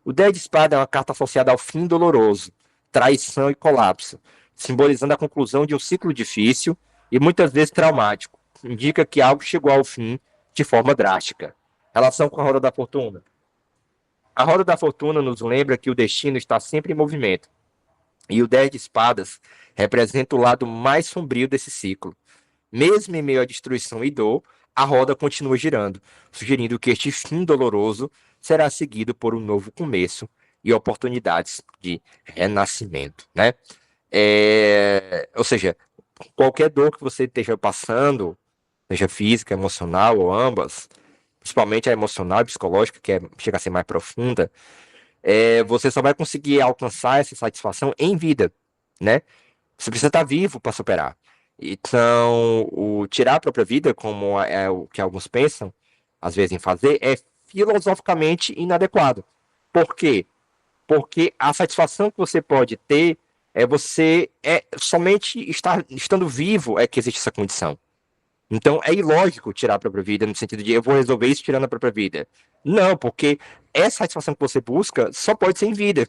Speaker 1: o 10 de espada é uma carta associada ao fim doloroso, traição e colapso, simbolizando a conclusão de um ciclo difícil e muitas vezes traumático. Indica que algo chegou ao fim de forma drástica. Relação com a roda da fortuna. A roda da fortuna nos lembra que o destino está sempre em movimento. E o 10 de espadas representa o lado mais sombrio desse ciclo. Mesmo em meio à destruição e dor, a roda continua girando, sugerindo que este fim doloroso será seguido por um novo começo e oportunidades de renascimento, né? Ou seja, qualquer dor que você esteja passando, seja física, emocional ou ambas, principalmente a emocional e psicológica, que chega a ser mais profunda, você só vai conseguir alcançar essa satisfação em vida, né? Você precisa estar vivo para superar. Então, o tirar a própria vida, como é o que alguns pensam, às vezes em fazer, é filosoficamente inadequado. Por quê? Porque a satisfação que você pode ter você somente estando vivo é que existe essa condição. Então é ilógico tirar a própria vida no sentido de eu vou resolver isso tirando a própria vida. Não, porque essa satisfação que você busca só pode ser em vida.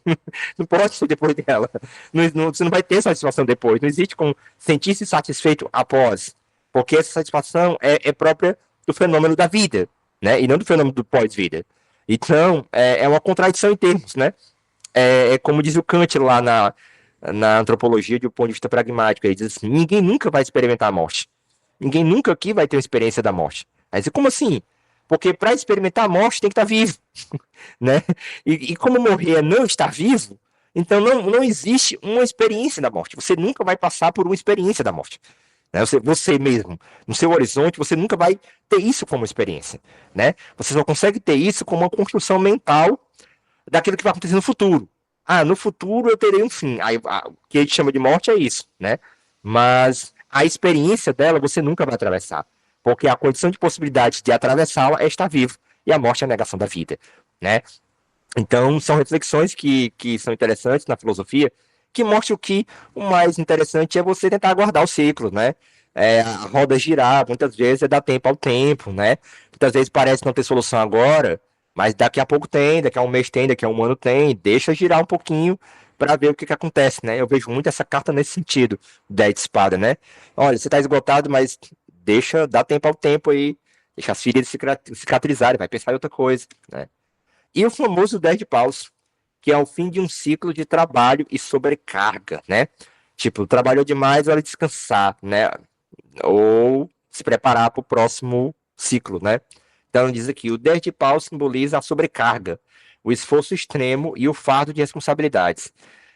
Speaker 1: Não pode ser depois dela. Você não vai ter satisfação depois. Não existe como sentir-se satisfeito após. Porque essa satisfação é própria do fenômeno da vida, né? E não do fenômeno do pós-vida. Então, é uma contradição em termos, né? Como diz o Kant lá na antropologia de um ponto de vista pragmático. Ele diz assim, ninguém nunca vai experimentar a morte. Ninguém nunca aqui vai ter uma experiência da morte. Mas como assim? Porque para experimentar a morte tem que estar vivo, né? E como morrer é não estar vivo, então não existe uma experiência da morte. Você nunca vai passar por uma experiência da morte. Né? Você mesmo, no seu horizonte, você nunca vai ter isso como experiência, né? Você só consegue ter isso como uma construção mental daquilo que vai acontecer no futuro. Ah, no futuro eu terei um fim. Aí, o que a gente chama de morte é isso, né? Mas a experiência dela você nunca vai atravessar. Porque a condição de possibilidade de atravessá-la é estar vivo. e a morte é a negação da vida, né? Então, são reflexões que são interessantes na filosofia, que mostram que o mais interessante é você tentar guardar o ciclo, né? A roda girar, muitas vezes é dar tempo ao tempo, né? Muitas vezes parece não ter solução agora, mas daqui a pouco tem, daqui a um mês tem, daqui a um ano tem, deixa girar um pouquinho para ver o que acontece, né? Eu vejo muito essa carta nesse sentido, 10 de espada, né? Olha, você tá esgotado, mas dá tempo ao tempo aí, deixa as feridas cicatrizarem, vai pensar em outra coisa, né? E o famoso 10 de paus, que é o fim de um ciclo de trabalho e sobrecarga, né? Tipo, trabalhou demais, hora de descansar, né? Ou se preparar para o próximo ciclo, né? Então diz aqui, o 10 de paus simboliza a sobrecarga, o esforço extremo e o fardo de responsabilidades.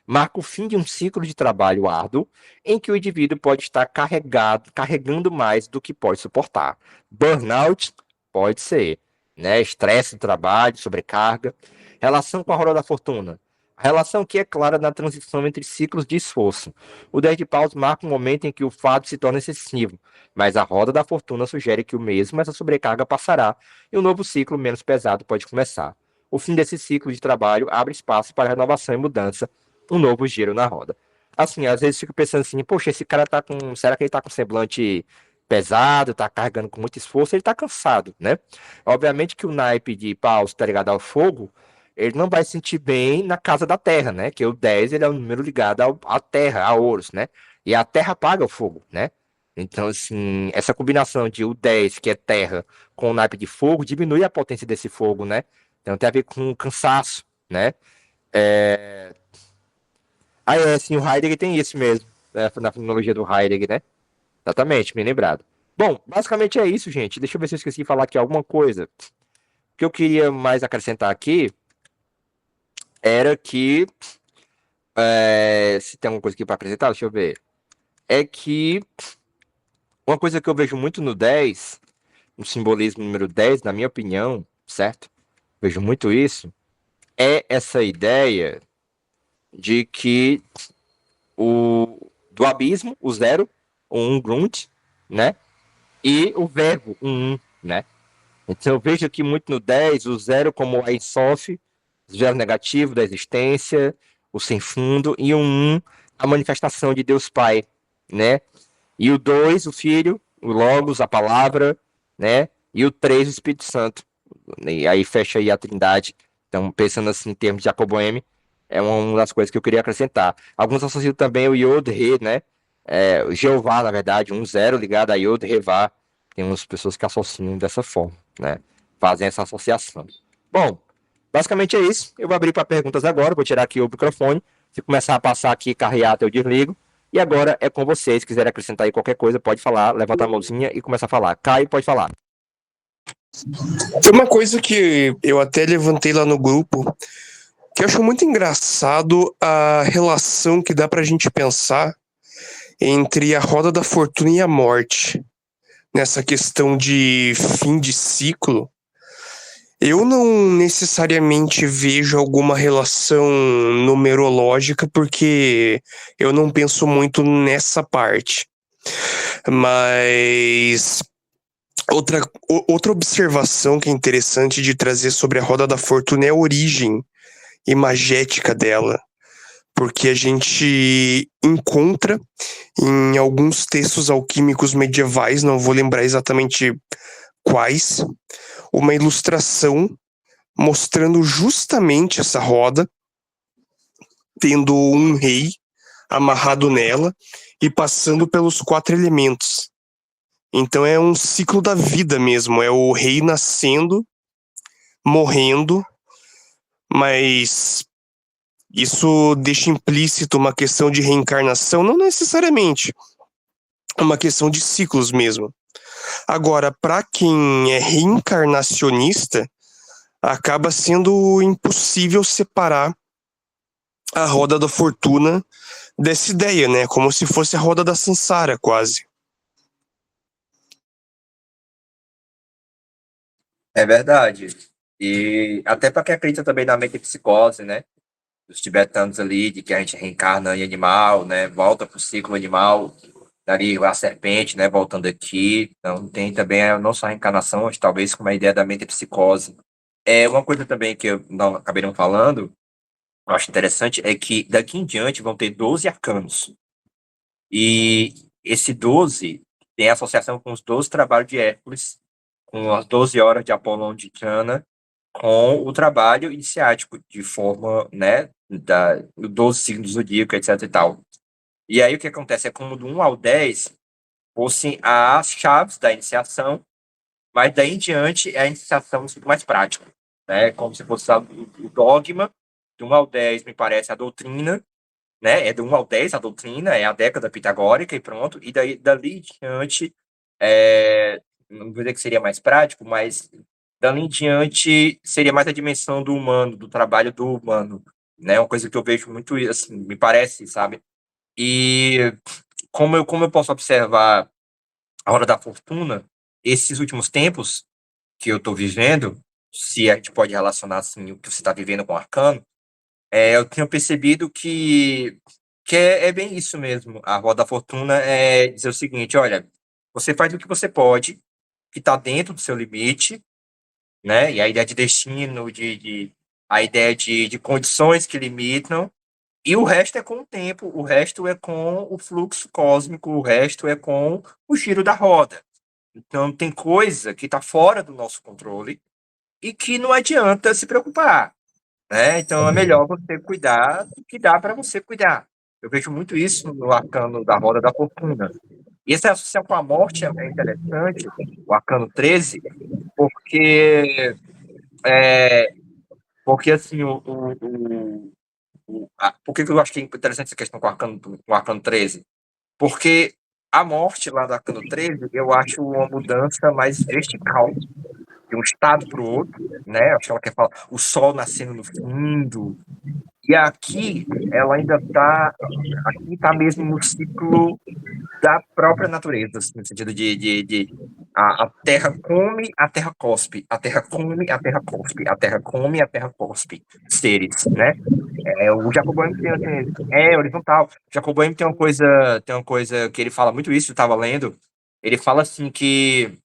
Speaker 1: Marca o fim de um ciclo de trabalho árduo em que o indivíduo pode estar carregando mais do que pode suportar. Burnout pode ser, né? Estresse do trabalho, sobrecarga. Relação com a roda da fortuna. A relação aqui é clara na transição entre ciclos de esforço. O 10 de paus marca um momento em que o fardo se torna excessivo, mas a roda da fortuna sugere que o mesmo essa sobrecarga passará e um novo ciclo menos pesado pode começar. O fim desse ciclo de trabalho abre espaço para renovação e mudança, um novo giro na roda. Assim, às vezes fico pensando assim, poxa, esse cara tá com. Será que ele tá com semblante pesado, tá carregando com muito esforço? Ele tá cansado, né? Obviamente que o naipe de paus, tá ligado ao fogo, ele não vai se sentir bem na casa da terra, né? Que o 10 ele é um número ligado à terra, a ouros, né? E a terra apaga o fogo, né? Então, assim, essa combinação de o 10, que é terra, com o naipe de fogo, diminui a potência desse fogo, né? Então tem a ver com cansaço, né? É, sim, o Heidegger tem isso mesmo, né, na filologia do Heidegger, né? Exatamente, bem lembrado. Bom, basicamente é isso, gente. Deixa eu ver se eu esqueci de falar aqui alguma coisa. O que eu queria mais acrescentar aqui era que. Se tem alguma coisa aqui para acrescentar, deixa eu ver. É que uma coisa que eu vejo muito no 10, no simbolismo número 10, na minha opinião, certo? Vejo muito isso, é essa ideia de que do abismo, o zero, o um grunt, né? E o verbo, um, né? Então eu vejo aqui muito no 10 o zero como a Ensof, o zero negativo da existência, o sem fundo, e o um, a manifestação de Deus Pai, né? E o 2 o Filho, o Logos, a palavra, né? E o 3 o Espírito Santo. E aí fecha aí a Trindade. Então, pensando assim em termos de Jacobo M, é uma das coisas que eu queria acrescentar. Alguns associam também o Yod, Re, né? O Jeová, na verdade, um zero ligado a Yod, Revá. Tem umas pessoas que associam dessa forma, né? Fazem essa associação. Bom, basicamente é isso. Eu vou abrir para perguntas agora. Vou tirar aqui o microfone. Se começar a passar aqui, carreata, eu desligo. E agora é com vocês. Se quiserem acrescentar aí qualquer coisa, pode falar, levantar a mãozinha e começar a falar. Caio, pode falar.
Speaker 2: Tem uma coisa que eu até levantei lá no grupo, que eu acho muito engraçado a relação que dá pra gente pensar entre a roda da fortuna e a morte. Nessa questão de fim de ciclo, eu não necessariamente vejo alguma relação numerológica, porque eu não penso muito nessa parte. Mas outra observação que é interessante de trazer sobre a roda da fortuna é a origem imagética dela, porque a gente encontra em alguns textos alquímicos medievais, não vou lembrar exatamente quais, uma ilustração mostrando justamente essa roda, tendo um rei amarrado nela e passando pelos 4 elementos. Então é um ciclo da vida mesmo, é o rei nascendo, morrendo, mas isso deixa implícito uma questão de reencarnação, não necessariamente, uma questão de ciclos mesmo. Agora, para quem é reencarnacionista, acaba sendo impossível separar a roda da fortuna dessa ideia, né? Como se fosse a roda da Sansara, quase.
Speaker 1: É verdade. E até para quem acredita também na metempsicose, né? Os tibetanos ali, de que a gente reencarna em animal, né? Volta para o ciclo animal. ali a serpente, né, voltando aqui. Então, tem também não só a reencarnação, mas talvez com uma ideia da metapsicose. Uma coisa também que eu não acabei não falando, eu acho interessante, é que daqui em diante vão ter 12 arcanos. E esse 12 tem associação com os 12 trabalhos de Hércules, com as 12 horas de Apolão de Diana, com o trabalho iniciático, de forma, né, 12 signos do zodíaco, etc e tal. E aí o que acontece é como do 1 ao 10 fossem as chaves da iniciação, mas daí em diante é a iniciação mais prática, né? Como se fosse o dogma, do 1 ao 10 me parece a doutrina, né? É do 1 ao 10 a doutrina, é a década pitagórica e pronto, e daí dali em diante, não vou dizer que seria mais prático, mas dali em diante seria mais a dimensão do humano, do trabalho do humano, né? Uma coisa que eu vejo muito, assim, me parece, sabe? E como eu posso observar a Hora da Fortuna, esses últimos tempos que eu estou vivendo, se a gente pode relacionar assim, o que você está vivendo com o Arcano, eu tenho percebido que é bem isso mesmo. A Roda da Fortuna é dizer o seguinte: olha, você faz o que você pode, que está dentro do seu limite, né? E a ideia de destino, a ideia de condições que limitam, e o resto é com o tempo, o resto é com o fluxo cósmico, o resto é com o giro da roda. Então, tem coisa que está fora do nosso controle e que não adianta se preocupar, né? Então, é melhor você cuidar do que dá para você cuidar. Eu vejo muito isso no arcano da roda da fortuna. E essa associação com a morte é interessante, o arcano 13, porque, é, porque assim, por que eu acho que é interessante essa questão com o arcano 13? Porque a morte lá do arcano 13, eu acho uma mudança mais vertical de um estado para o outro, né? Acho que ela quer falar o sol nascendo no fundo. E aqui ela ainda está, aqui está mesmo no ciclo da própria natureza, assim, no sentido de a terra come, a terra cospe, a terra come, a terra cospe, a terra come, a terra cospe, seres, né? O Jacob Boehme é horizontal. Jacob Boehme tem uma coisa que ele fala muito isso, eu estava lendo. Ele fala assim que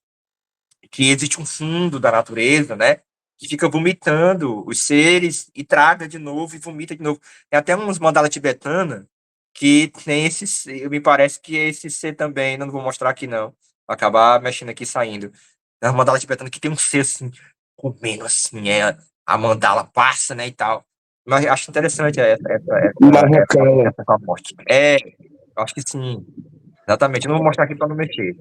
Speaker 1: existe um fundo da natureza, né? Que fica vomitando os seres e traga de novo e vomita de novo. Tem até uns mandala tibetana que tem esse ser, me parece que é esse ser também, não vou mostrar aqui não. Vou acabar mexendo aqui e saindo. É uma mandala tibetana que tem um ser assim, comendo assim, a mandala passa, né, e tal. Mas eu acho interessante
Speaker 2: Marrocão.
Speaker 1: essa com a morte. Eu acho que sim, exatamente. Eu não vou mostrar aqui para não mexer.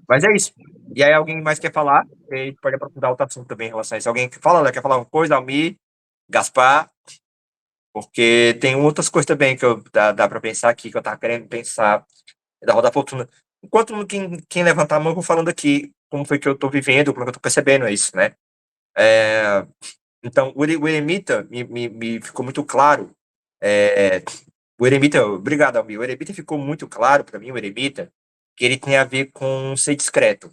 Speaker 1: Mas é isso. E aí, alguém mais quer falar? E aí pode aprofundar outro assunto também em relação a isso. Alguém que fala, Léo, quer falar alguma coisa? Almir, Gaspar? Porque tem outras coisas também que dá para pensar aqui, que eu tava querendo pensar da Roda da Fortuna. Enquanto quem levantar a mão, eu vou falando aqui como foi que eu tô vivendo, como é que eu tô percebendo isso, né? É, então, o eremita me ficou muito claro. é, o eremita, obrigado, Almir. O eremita ficou muito claro para mim, o eremita, que ele tem a ver com ser discreto,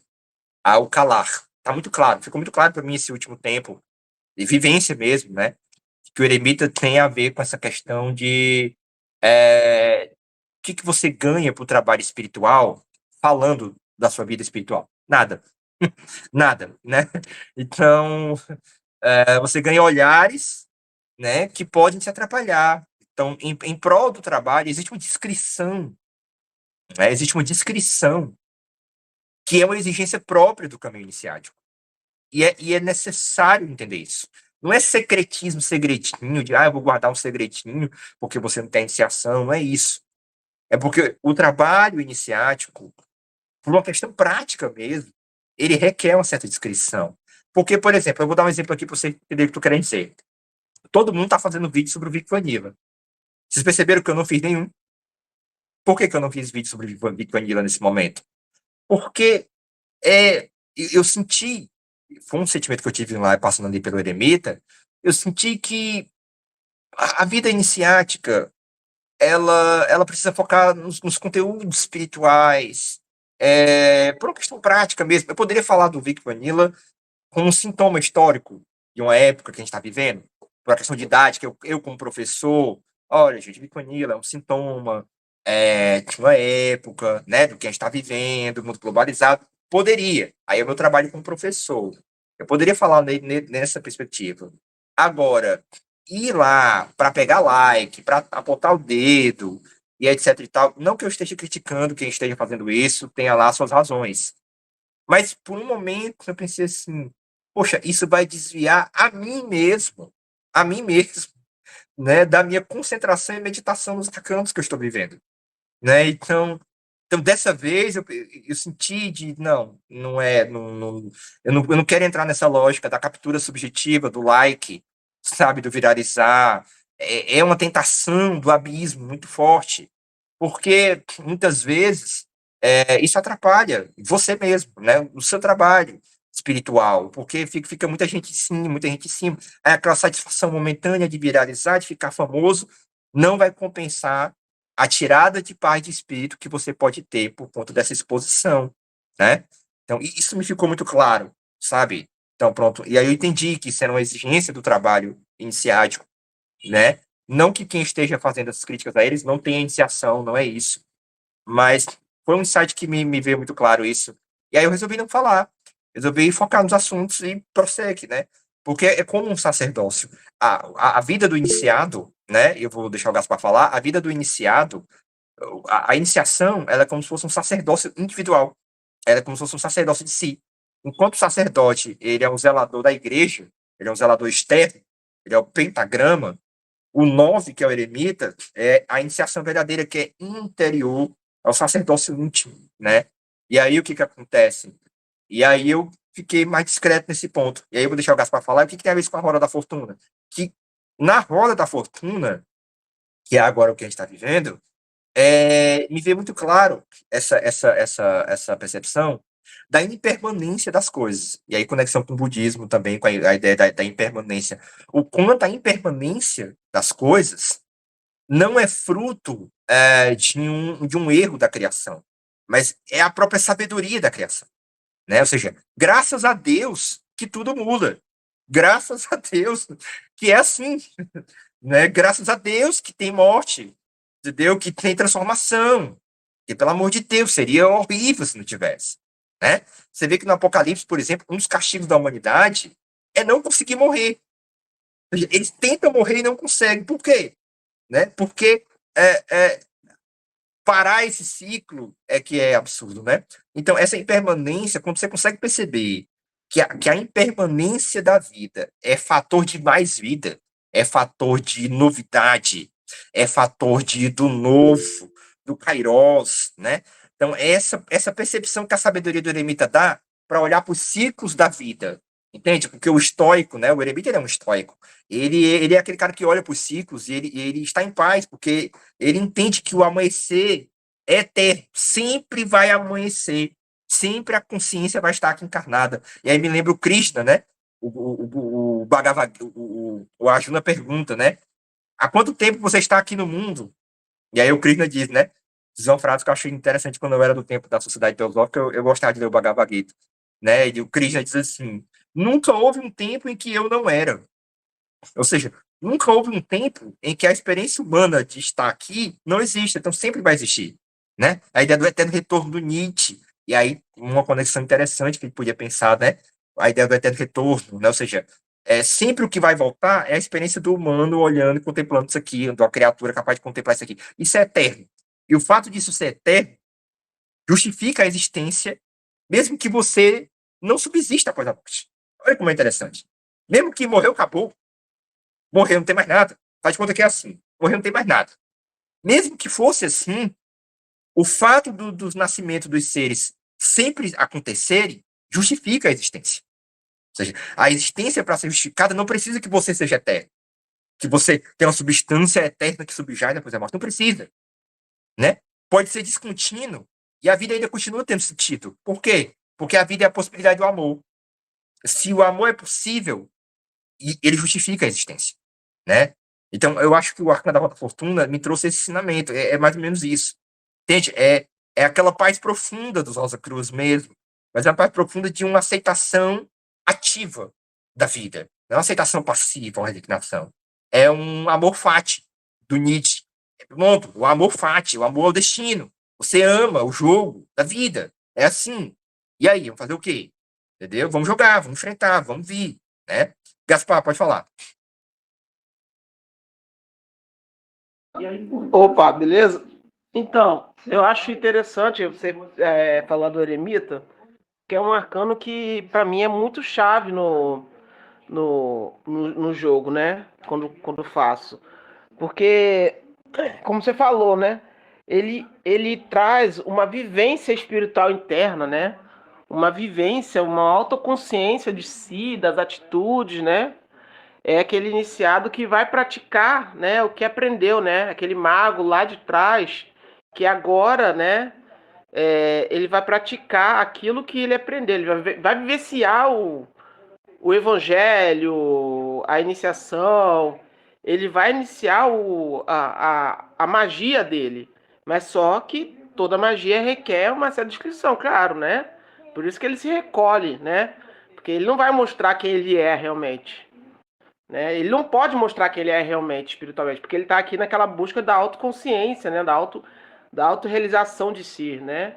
Speaker 1: ao calar. Tá muito claro, ficou muito claro para mim esse último tempo, de vivência mesmo, né? Que o eremita tem a ver com essa questão de o que você ganha para o trabalho espiritual falando da sua vida espiritual? Nada. Nada, né? Então, você ganha olhares, né, que podem te atrapalhar. Então, em prol do trabalho, existe uma descrição, né? Existe uma descrição que é uma exigência própria do caminho iniciático. E é necessário entender isso. Não é secretismo, segredinho, de eu vou guardar um segredinho porque você não tem iniciação, não é isso. É porque o trabalho iniciático, por uma questão prática mesmo, ele requer uma certa descrição. Porque, por exemplo, eu vou dar um exemplo aqui para você entender o que eu tô querendo dizer. Todo mundo está fazendo vídeo sobre o Vic Vanilla. Vocês perceberam que eu não fiz nenhum? Por que eu não fiz vídeo sobre o Vic Vanilla nesse momento? Porque eu senti, foi um sentimento que eu tive lá passando ali pelo Eremita, eu senti que a vida iniciática, ela precisa focar nos conteúdos espirituais, por uma questão prática mesmo. Eu poderia falar do Vic Vanilla como um sintoma histórico de uma época que a gente está vivendo, por uma questão de idade, que eu como professor, olha, gente, Vic Vanilla é um sintoma, de uma época, né, do que a gente está vivendo, mundo globalizado, poderia. Aí é o meu trabalho como professor. Eu poderia falar nessa perspectiva. Agora, ir lá para pegar like, para apontar o dedo e etc e tal, não que eu esteja criticando quem esteja fazendo isso, tenha lá suas razões. Mas por um momento eu pensei assim, poxa, isso vai desviar a mim mesmo, né, da minha concentração e meditação nos campos que eu estou vivendo, né? Então dessa vez eu senti de não é, eu não quero entrar nessa lógica da captura subjetiva, do like, sabe, do viralizar. É uma tentação do abismo muito forte, porque muitas vezes isso atrapalha você mesmo, né? O seu trabalho espiritual, porque fica muita gente sim, muita gente sim. É aquela satisfação momentânea de viralizar, de ficar famoso, não vai compensar a tirada de paz de espírito que você pode ter por conta dessa exposição, né? Então, isso me ficou muito claro, sabe? Então, pronto. E aí eu entendi que isso era uma exigência do trabalho iniciático, né? Não que quem esteja fazendo essas críticas a eles não tenha iniciação, não é isso. Mas foi um insight que me veio muito claro isso. E aí eu resolvi não falar. Resolvi focar nos assuntos e prossegue, né? Porque é como um sacerdócio. A vida do iniciado, né? Eu vou deixar o Gaspar falar. A vida do iniciado, a iniciação, ela é como se fosse um sacerdócio individual. Ela é como se fosse um sacerdócio de si. Enquanto o sacerdote, ele é um zelador da igreja, ele é um zelador externo, ele é o pentagrama, o 9 que é o eremita, é a iniciação verdadeira, que é interior ao sacerdócio íntimo, né? E aí o que acontece? E aí eu fiquei mais discreto nesse ponto. E aí eu vou deixar o Gaspar falar. O que tem a ver isso com a roda da fortuna? Que na roda da fortuna, que é agora o que a gente está vivendo, me veio muito claro essa percepção da impermanência das coisas. E aí, conexão com o budismo também, com a ideia da impermanência. O quanto a impermanência das coisas não é fruto de um erro da criação, mas é a própria sabedoria da criação. Né? Ou seja, graças a Deus que tudo muda. Graças a Deus que é assim. Né? Graças a Deus que tem morte, entendeu? Que tem transformação. E pelo amor de Deus, seria horrível se não tivesse. Né? Você vê que no Apocalipse, por exemplo, um dos castigos da humanidade é não conseguir morrer. Eles tentam morrer e não conseguem. Por quê? Né? Porque é, é, parar esse ciclo é que é absurdo, né? Então, essa impermanência, quando você consegue perceber que a impermanência da vida é fator de mais vida, é fator de novidade, é fator do novo, do kairos, né? Então, essa percepção que a sabedoria do eremita dá para olhar para os ciclos da vida, entende? Porque o estoico, né? O eremita ele é um estoico. Ele é aquele cara que olha para os ciclos e ele está em paz, porque ele entende que o amanhecer é eterno, sempre vai amanhecer, sempre a consciência vai estar aqui encarnada. E aí me lembra o Krishna, né? O Bhagavad, o Arjuna pergunta, né? Há quanto tempo você está aqui no mundo? E aí o Krishna diz, né? Diz uma frase que eu achei interessante quando eu era do tempo da Sociedade Teosófica, eu gostava de ler o Bhagavad Gita, né? E o Krishna diz assim: nunca houve um tempo em que eu não era. Ou seja, nunca houve um tempo em que a experiência humana de estar aqui não existe, então sempre vai existir, né? A ideia do eterno retorno do Nietzsche, e aí uma conexão interessante que a gente podia pensar, né? A ideia do eterno retorno, né? Ou seja, sempre o que vai voltar é a experiência do humano olhando e contemplando isso aqui, da criatura capaz de contemplar isso aqui. Isso é eterno. E o fato disso ser eterno justifica a existência, mesmo que você não subsista após a morte. Olha como é interessante. Mesmo que morreu, acabou. Morreu, não tem mais nada. Faz de conta que é assim. Morreu, não tem mais nada. Mesmo que fosse assim, o fato dos nascimentos dos seres sempre acontecerem justifica a existência. Ou seja, a existência, para ser justificada, não precisa que você seja eterno. Que você tenha uma substância eterna que subjai depois da morte. Não precisa. Né? Pode ser descontínuo e a vida ainda continua tendo sentido. Por quê? Porque a vida é a possibilidade do amor. Se o amor é possível, ele justifica a existência. Né? Então, eu acho que o Arcana da Rota Fortuna me trouxe esse ensinamento. É mais ou menos isso. Entende? É aquela paz profunda dos Rosa Cruz mesmo, mas é uma paz profunda de uma aceitação ativa da vida. Não é uma aceitação passiva, uma resignação. É um amor fati do Nietzsche, Pronto, o amor fati, o amor ao destino. Você ama o jogo da vida. É assim. E aí, vamos fazer o quê? Entendeu? Vamos jogar, vamos enfrentar, vamos vir, né? Gaspar, pode falar.
Speaker 3: Opa, beleza? Então, eu acho interessante você falar do eremita, que é um arcano que, para mim, é muito chave no jogo, né? Quando faço. Porque, como você falou, né? Ele traz uma vivência espiritual interna, né? Uma vivência, uma autoconsciência de si, das atitudes, né? É aquele iniciado que vai praticar, né, o que aprendeu, né? Aquele mago lá de trás que agora, né, ele vai praticar aquilo que ele aprendeu. Ele vai vivenciar o evangelho, a iniciação. Ele vai iniciar a magia dele. Mas só que toda magia requer uma certa descrição, claro, né? Por isso que ele se recolhe, né? Porque ele não vai mostrar quem ele é realmente. Né? Ele não pode mostrar que ele é realmente espiritualmente, porque ele está aqui naquela busca da autoconsciência, né? Da autorrealização de si, né?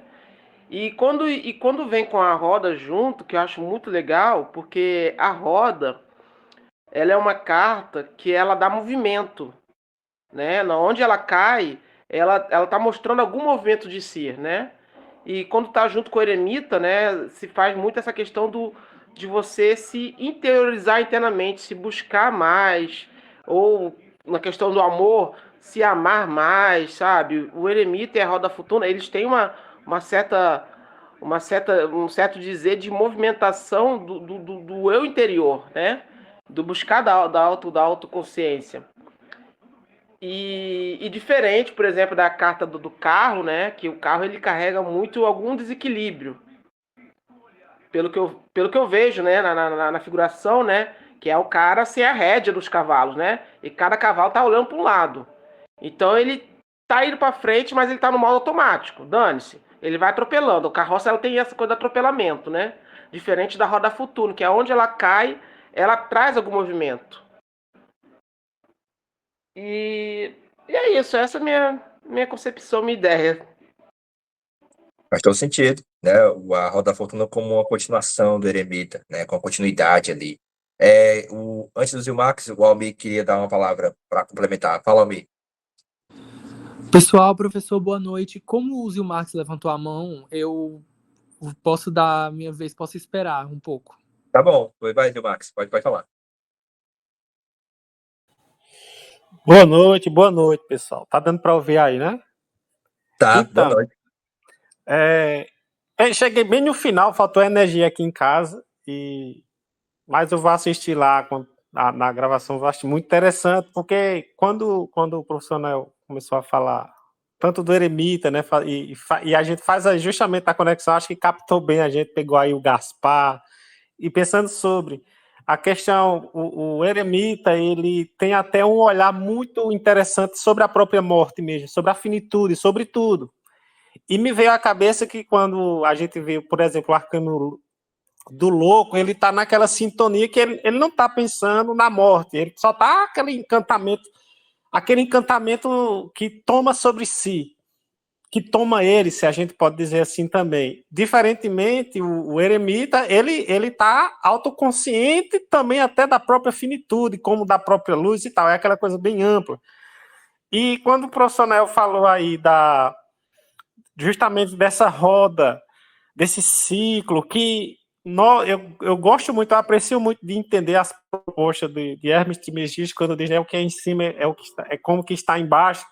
Speaker 3: E quando vem com a roda junto, que eu acho muito legal, porque a roda, ela é uma carta que ela dá movimento, né? Onde ela cai, ela tá mostrando algum movimento de si, né? E quando tá junto com o eremita, né, se faz muito essa questão de você se interiorizar internamente, se buscar mais, ou na questão do amor, se amar mais, sabe? O eremita e a roda fortuna, eles têm uma certa um certo dizer de movimentação do eu interior, né? Do buscar da autoconsciência. E diferente, por exemplo, da carta do carro, né? Que o carro ele carrega muito algum desequilíbrio. Pelo que eu vejo, né? Na figuração, né? Que é o cara sem a rédea dos cavalos, né? E cada cavalo tá olhando para um lado. Então ele tá indo para frente, mas ele tá no modo automático. Dane-se. Ele vai atropelando. O carroça ela tem essa coisa do atropelamento, né? Diferente da roda futura, que é onde ela cai, ela traz algum movimento. E, e é isso, essa é a minha concepção, minha ideia.
Speaker 1: Faz todo sentido, né? A Roda da Fortuna como uma continuação do Eremita, né? Com a continuidade ali. Antes do Zilmax, o Almir queria dar uma palavra para complementar. Fala, Almir.
Speaker 4: Pessoal, professor, boa noite. Como o Zilmax levantou a mão, eu posso dar a minha vez, posso esperar um pouco.
Speaker 1: Tá bom, vai, Zilmax, pode falar.
Speaker 5: Boa noite, pessoal. Tá dando para ouvir aí, né?
Speaker 1: Tá,
Speaker 5: então,
Speaker 1: boa noite.
Speaker 5: Cheguei bem no final, faltou energia aqui em casa, mas eu vou assistir lá na gravação, eu acho muito interessante, porque quando o profissional começou a falar tanto do eremita, né, e a gente faz justamente a conexão, acho que captou bem, a gente pegou aí o Gaspar, e pensando sobre a questão, o eremita, ele tem até um olhar muito interessante sobre a própria morte mesmo, sobre a finitude, sobre tudo. E me veio à cabeça que quando a gente vê, por exemplo, o arcano do louco, ele tá naquela sintonia que ele não tá pensando na morte, ele só tá aquele encantamento que toma sobre si, que toma ele, se a gente pode dizer assim também. Diferentemente, o eremita, ele tá autoconsciente também até da própria finitude, como da própria luz e tal, é aquela coisa bem ampla. E quando o professor Nel falou aí justamente dessa roda, desse ciclo, que eu gosto muito, eu aprecio muito de entender as propostas de Hermes Trismegisto, quando diz, né, o que é em cima é como que está embaixo,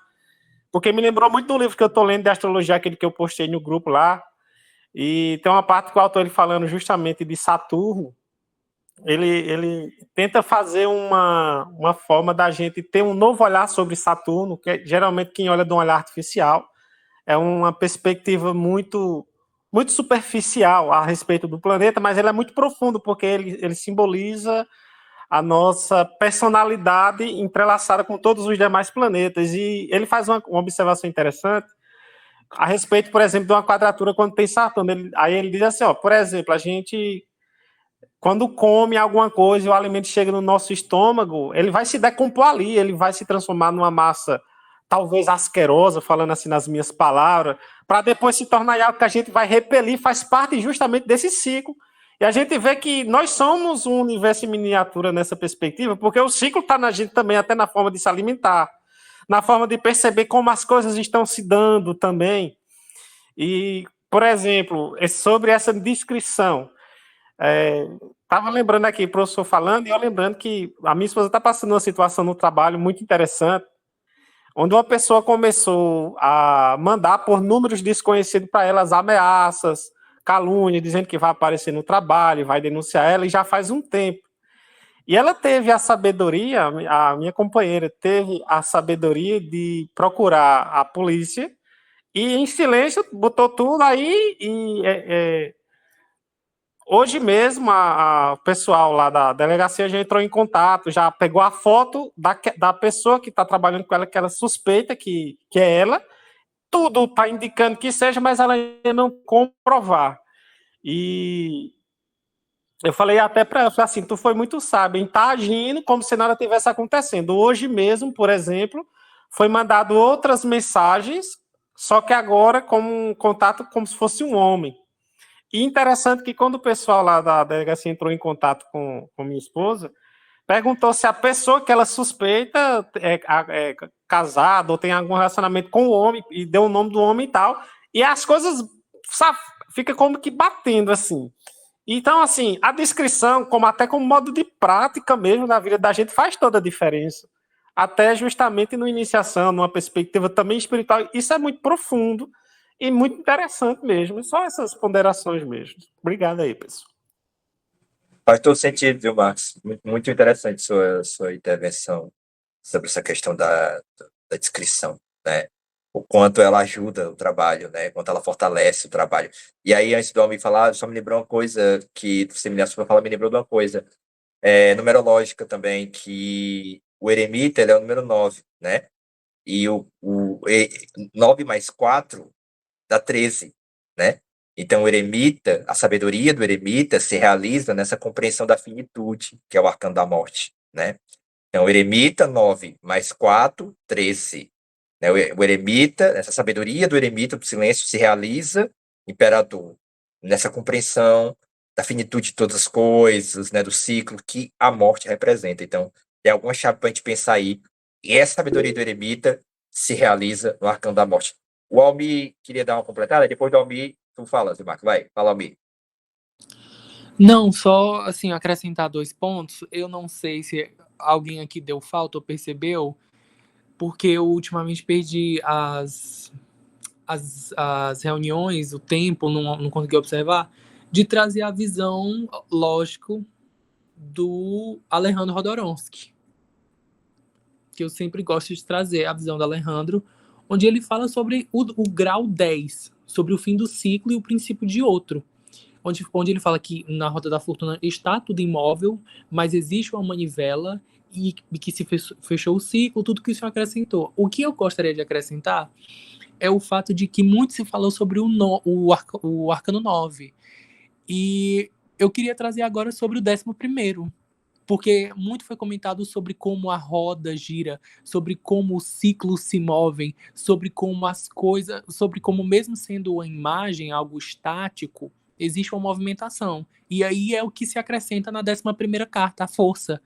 Speaker 5: porque me lembrou muito do livro que eu estou lendo de astrologia, aquele que eu postei no grupo lá, e tem uma parte que o autor ele falando justamente de Saturno, ele tenta fazer uma forma da gente ter um novo olhar sobre Saturno, que é, geralmente quem olha de um olhar artificial, é uma perspectiva muito superficial a respeito do planeta, mas ele é muito profundo, porque ele simboliza a nossa personalidade entrelaçada com todos os demais planetas. E ele faz uma observação interessante a respeito, por exemplo, de uma quadratura quando tem Saturno. Aí ele diz assim, ó, por exemplo, a gente, quando come alguma coisa e o alimento chega no nosso estômago, ele vai se decompor ali, ele vai se transformar numa massa talvez asquerosa, falando assim nas minhas palavras, para depois se tornar algo que a gente vai repelir, faz parte justamente desse ciclo. E a gente vê que nós somos um universo em miniatura nessa perspectiva, porque o ciclo está na gente também, até na forma de se alimentar, na forma de perceber como as coisas estão se dando também. E, por exemplo, sobre essa descrição, estava lembrando aqui, o professor falando, e eu lembrando que a minha esposa está passando uma situação no trabalho muito interessante, onde uma pessoa começou a mandar por números desconhecidos para ela as ameaças, calúnia, dizendo que vai aparecer no trabalho, vai denunciar ela, e já faz um tempo. E ela teve a sabedoria, a minha companheira teve a sabedoria de procurar a polícia, e em silêncio botou tudo aí, e hoje mesmo o pessoal lá da delegacia já entrou em contato, já pegou a foto da pessoa que está trabalhando com ela, que ela suspeita que é ela, tudo está indicando que seja, mas ela ainda não comprovar. E eu falei até para ela, assim, tu foi muito sábio em estar agindo como se nada tivesse acontecendo. Hoje mesmo, por exemplo, foi mandado outras mensagens, só que agora com um contato como se fosse um homem. E interessante que quando o pessoal lá da delegacia entrou em contato com minha esposa, perguntou se a pessoa que ela suspeita é casada ou tem algum relacionamento com o homem, e deu o nome do homem e tal, e as coisas fica como que batendo, assim. Então, assim, a descrição, até como modo de prática mesmo na vida da gente, faz toda a diferença. Até justamente na iniciação, numa perspectiva também espiritual. Isso é muito profundo e muito interessante mesmo. Só essas ponderações mesmo. Obrigado aí, pessoal.
Speaker 1: Faz todo sentido, viu, Marcos? Muito interessante sua intervenção sobre essa questão da descrição, né? O quanto ela ajuda o trabalho, né? O quanto ela fortalece o trabalho. E aí, antes do Almir falar, só me lembrou uma coisa que você me falar, me lembrou de uma coisa. Numerológica também, que o eremita, ele é o número 9, né? E o 9 mais 4 dá 13, né? Então, o eremita, a sabedoria do eremita se realiza nessa compreensão da finitude, que é o arcano da morte, né? Então, o eremita, 9 mais 4, 13. Né? O eremita, essa sabedoria do eremita, do silêncio, se realiza, imperador, nessa compreensão da finitude de todas as coisas, né? Do ciclo que a morte representa. Então, tem alguma chave para a gente pensar aí. E essa sabedoria do eremita se realiza no arcano da morte. O Almir queria dar uma completada, depois do Almir, tu fala, Marco, vai, fala, Almir.
Speaker 4: Não, só assim, acrescentar 2 pontos. Eu não sei se alguém aqui deu falta ou percebeu, porque eu ultimamente perdi as reuniões, o tempo, não consegui observar, de trazer a visão, lógico, do Alejandro Jodorowsky, que eu sempre gosto de trazer a visão do Alejandro, onde ele fala sobre o grau 10, sobre o fim do ciclo e o princípio de outro, onde ele fala que na roda da fortuna está tudo imóvel, mas existe uma manivela e que se fechou o ciclo, tudo que o senhor acrescentou. O que eu gostaria de acrescentar é o fato de que muito se falou sobre o arcano 9, e eu queria trazer agora sobre o 11º, porque muito foi comentado sobre como a roda gira, sobre como os ciclos se movem, sobre como as coisas, sobre como mesmo sendo uma imagem, algo estático, existe uma movimentação. E aí é o que se acrescenta na 11ª carta, a força.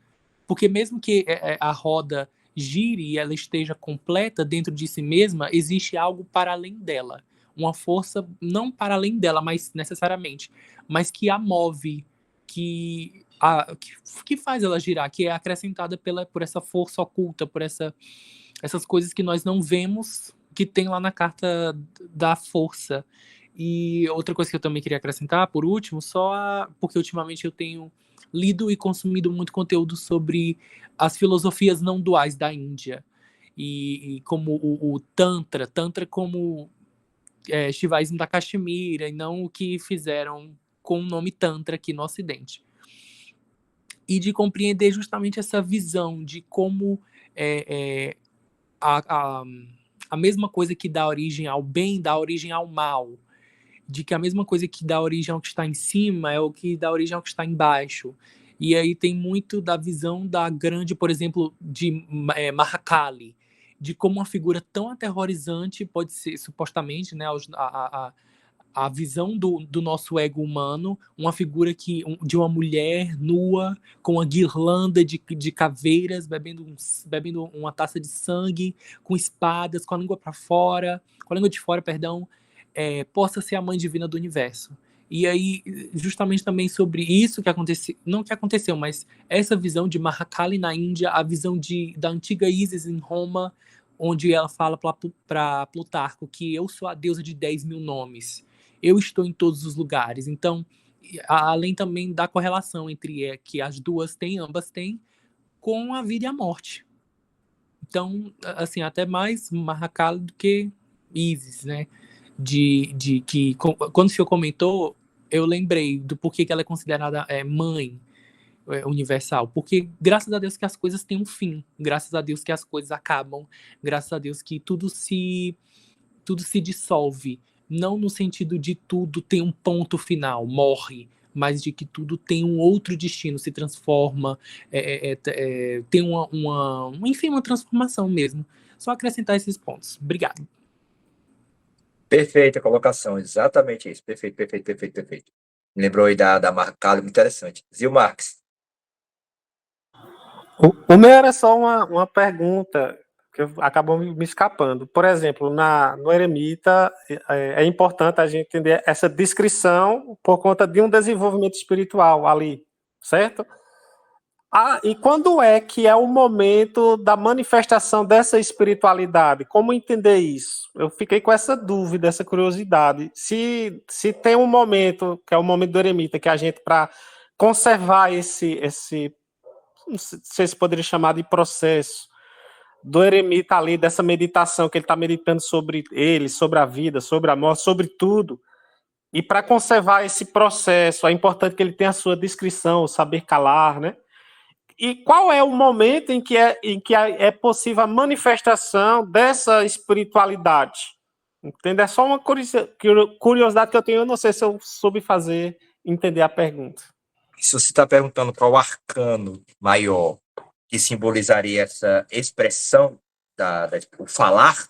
Speaker 4: Porque mesmo que a roda gire e ela esteja completa dentro de si mesma, existe algo para além dela. Uma força, não para além dela, mas necessariamente, mas que a move, que faz ela girar, que é acrescentada por essa força oculta, por essas coisas que nós não vemos, que tem lá na carta da força. E outra coisa que eu também queria acrescentar, por último, porque ultimamente eu tenho lido e consumido muito conteúdo sobre as filosofias não duais da Índia, e como o Tantra como Shivaísmo da Caxemira, e não o que fizeram com o nome Tantra aqui no Ocidente. E de compreender justamente essa visão de como a mesma coisa que dá origem ao bem dá origem ao mal, de que a mesma coisa que dá origem ao que está em cima é o que dá origem ao que está embaixo. E aí tem muito da visão da grande, por exemplo, de Mahakali, de como uma figura tão aterrorizante pode ser, supostamente, né, a visão do nosso ego humano, uma figura de uma mulher nua, com uma guirlanda de caveiras, bebendo uma taça de sangue, com espadas, com a língua para fora, com a língua de fora, perdão, possa ser a mãe divina do universo. E aí, justamente também sobre isso que aconteceu, não que aconteceu, mas essa visão de Mahakali na Índia, a visão da antiga Ísis em Roma, onde ela fala para Plutarco que eu sou a deusa de 10 mil nomes. Eu estou em todos os lugares. Então, além também da correlação entre que as duas têm, ambas têm, com a vida e a morte. Então, assim, até mais Mahakali do que Isis, né? De que, quando o senhor comentou, eu lembrei do porquê que ela é considerada mãe universal. Porque, graças a Deus, que as coisas têm um fim. Graças a Deus que as coisas acabam. Graças a Deus que tudo se dissolve. Não no sentido de tudo tem um ponto final, morre, mas de que tudo tem um outro destino, se transforma, tem enfim, uma transformação mesmo. Só acrescentar esses pontos. Obrigado.
Speaker 1: Perfeita colocação, exatamente isso. Perfeito, perfeito, perfeito, perfeito. Me lembrou aí da Mahakali, muito interessante. Zil Marx.
Speaker 5: O meu era só uma pergunta que acabou me escapando. Por exemplo, no Eremita, é importante a gente entender essa descrição por conta de um desenvolvimento espiritual ali, certo? E quando é que é o momento da manifestação dessa espiritualidade? Como entender isso? Eu fiquei com essa dúvida, essa curiosidade. Se tem um momento, que é o momento do Eremita, que a gente, para conservar esse não sei se poderia chamar de processo do eremita ali, dessa meditação, que ele está meditando sobre ele, sobre a vida, sobre a morte, sobre tudo. E para conservar esse processo, é importante que ele tenha a sua descrição, o saber calar, né? E qual é o momento em que é possível a manifestação dessa espiritualidade? Entende? É só uma curiosidade que eu tenho, eu não sei se eu soube entender a pergunta.
Speaker 1: Se você está perguntando qual arcano maior que simbolizaria essa expressão o falar,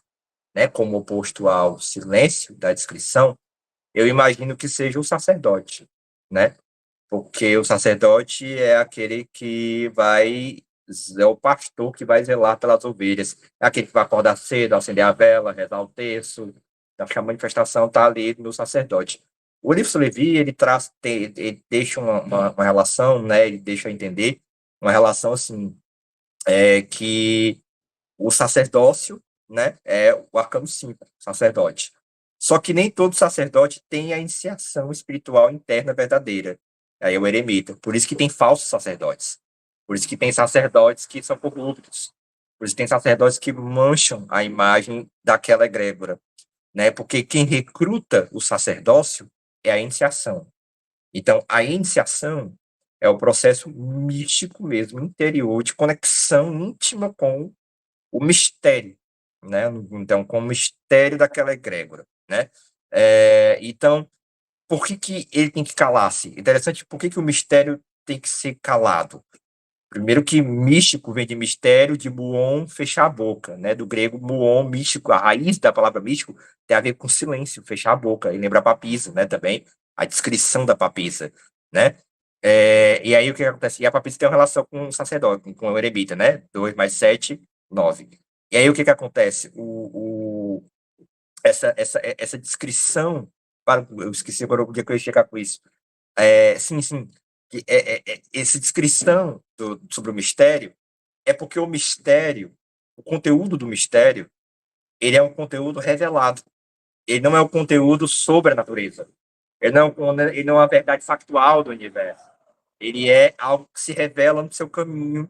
Speaker 1: né, como oposto ao silêncio da descrição, eu imagino que seja o sacerdote, né? Porque o sacerdote é aquele que é o pastor que vai zelar pelas ovelhas, é aquele que vai acordar cedo, acender a vela, rezar o terço. Então, a manifestação está ali no sacerdote. O livro Levi, ele deixa uma relação, né? Ele deixa entender uma relação assim, que o sacerdócio, né, é o arcano 5, sacerdote. Só que nem todo sacerdote tem a iniciação espiritual interna verdadeira. Aí é o eremita. Por isso que tem falsos sacerdotes. Por isso que tem sacerdotes que são corruptos. Por isso que tem sacerdotes que mancham a imagem daquela egrégora, né? Porque quem recruta o sacerdócio é a iniciação. Então, a iniciação é o processo místico mesmo, interior, de conexão íntima com o mistério, né? Então, com o mistério daquela egrégora, né? Então, por que ele tem que calar-se? Interessante, por que o mistério tem que ser calado? Primeiro que místico vem de mistério, de muon, fechar a boca, né? Do grego muon, místico, a raiz da palavra místico tem a ver com silêncio, fechar a boca, e lembra a papisa, né? Também, a descrição da papisa, né? E aí o que acontece? E a papisa tem uma relação com o sacerdote, com o eremita, né? 2 mais 7, 9. E aí o que acontece? Essa descrição, eu esqueci agora o dia que eu ia chegar com isso. Sim, essa descrição sobre o mistério é porque o mistério, o conteúdo do mistério, ele é um conteúdo revelado. Ele não é um conteúdo sobre a natureza. Ele não é uma verdade factual do universo. Ele é algo que se revela no seu caminho.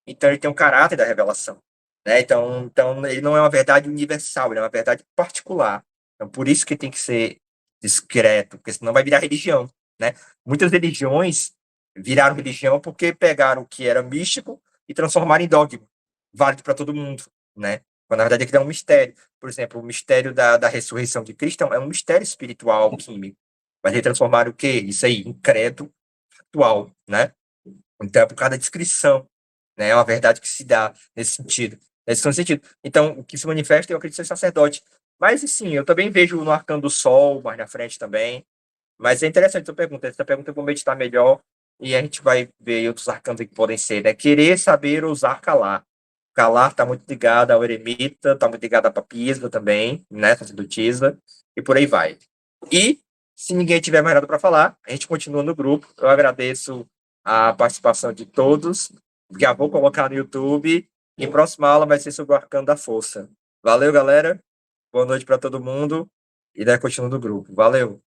Speaker 1: Então, ele tem um caráter da revelação, né? Então ele não é uma verdade universal, ele é uma verdade particular. Então, por isso que tem que ser discreto, porque senão vai virar religião, né? Muitas religiões viraram religião porque pegaram o que era místico e transformaram em dogma, válido para todo mundo, né? Quando, na verdade, aquilo é um mistério. Por exemplo, o mistério da ressurreição de Cristo é um mistério espiritual, alquímico. Mas eles transformaram o quê? Isso aí, em credo factual, né? Então, é por causa da descrição, né? É uma verdade que se dá nesse sentido. nesse sentido. Então, o que se manifesta, eu acredito ser sacerdote. Mas, sim, eu também vejo no arcano do sol, mais na frente também. Mas é interessante a tua pergunta. Essa pergunta eu vou meditar melhor e a gente vai ver outros arcanos que podem ser, né? Querer saber usar calar. Calar está muito ligado ao eremita, está muito ligado à papisa também, né? Sacerdotisa, e por aí vai. E, se ninguém tiver mais nada para falar, a gente continua no grupo. Eu agradeço a participação de todos. Já vou colocar no YouTube. E próxima aula vai ser sobre o arcano da força. Valeu, galera. Boa noite para todo mundo. E daí continua no grupo. Valeu.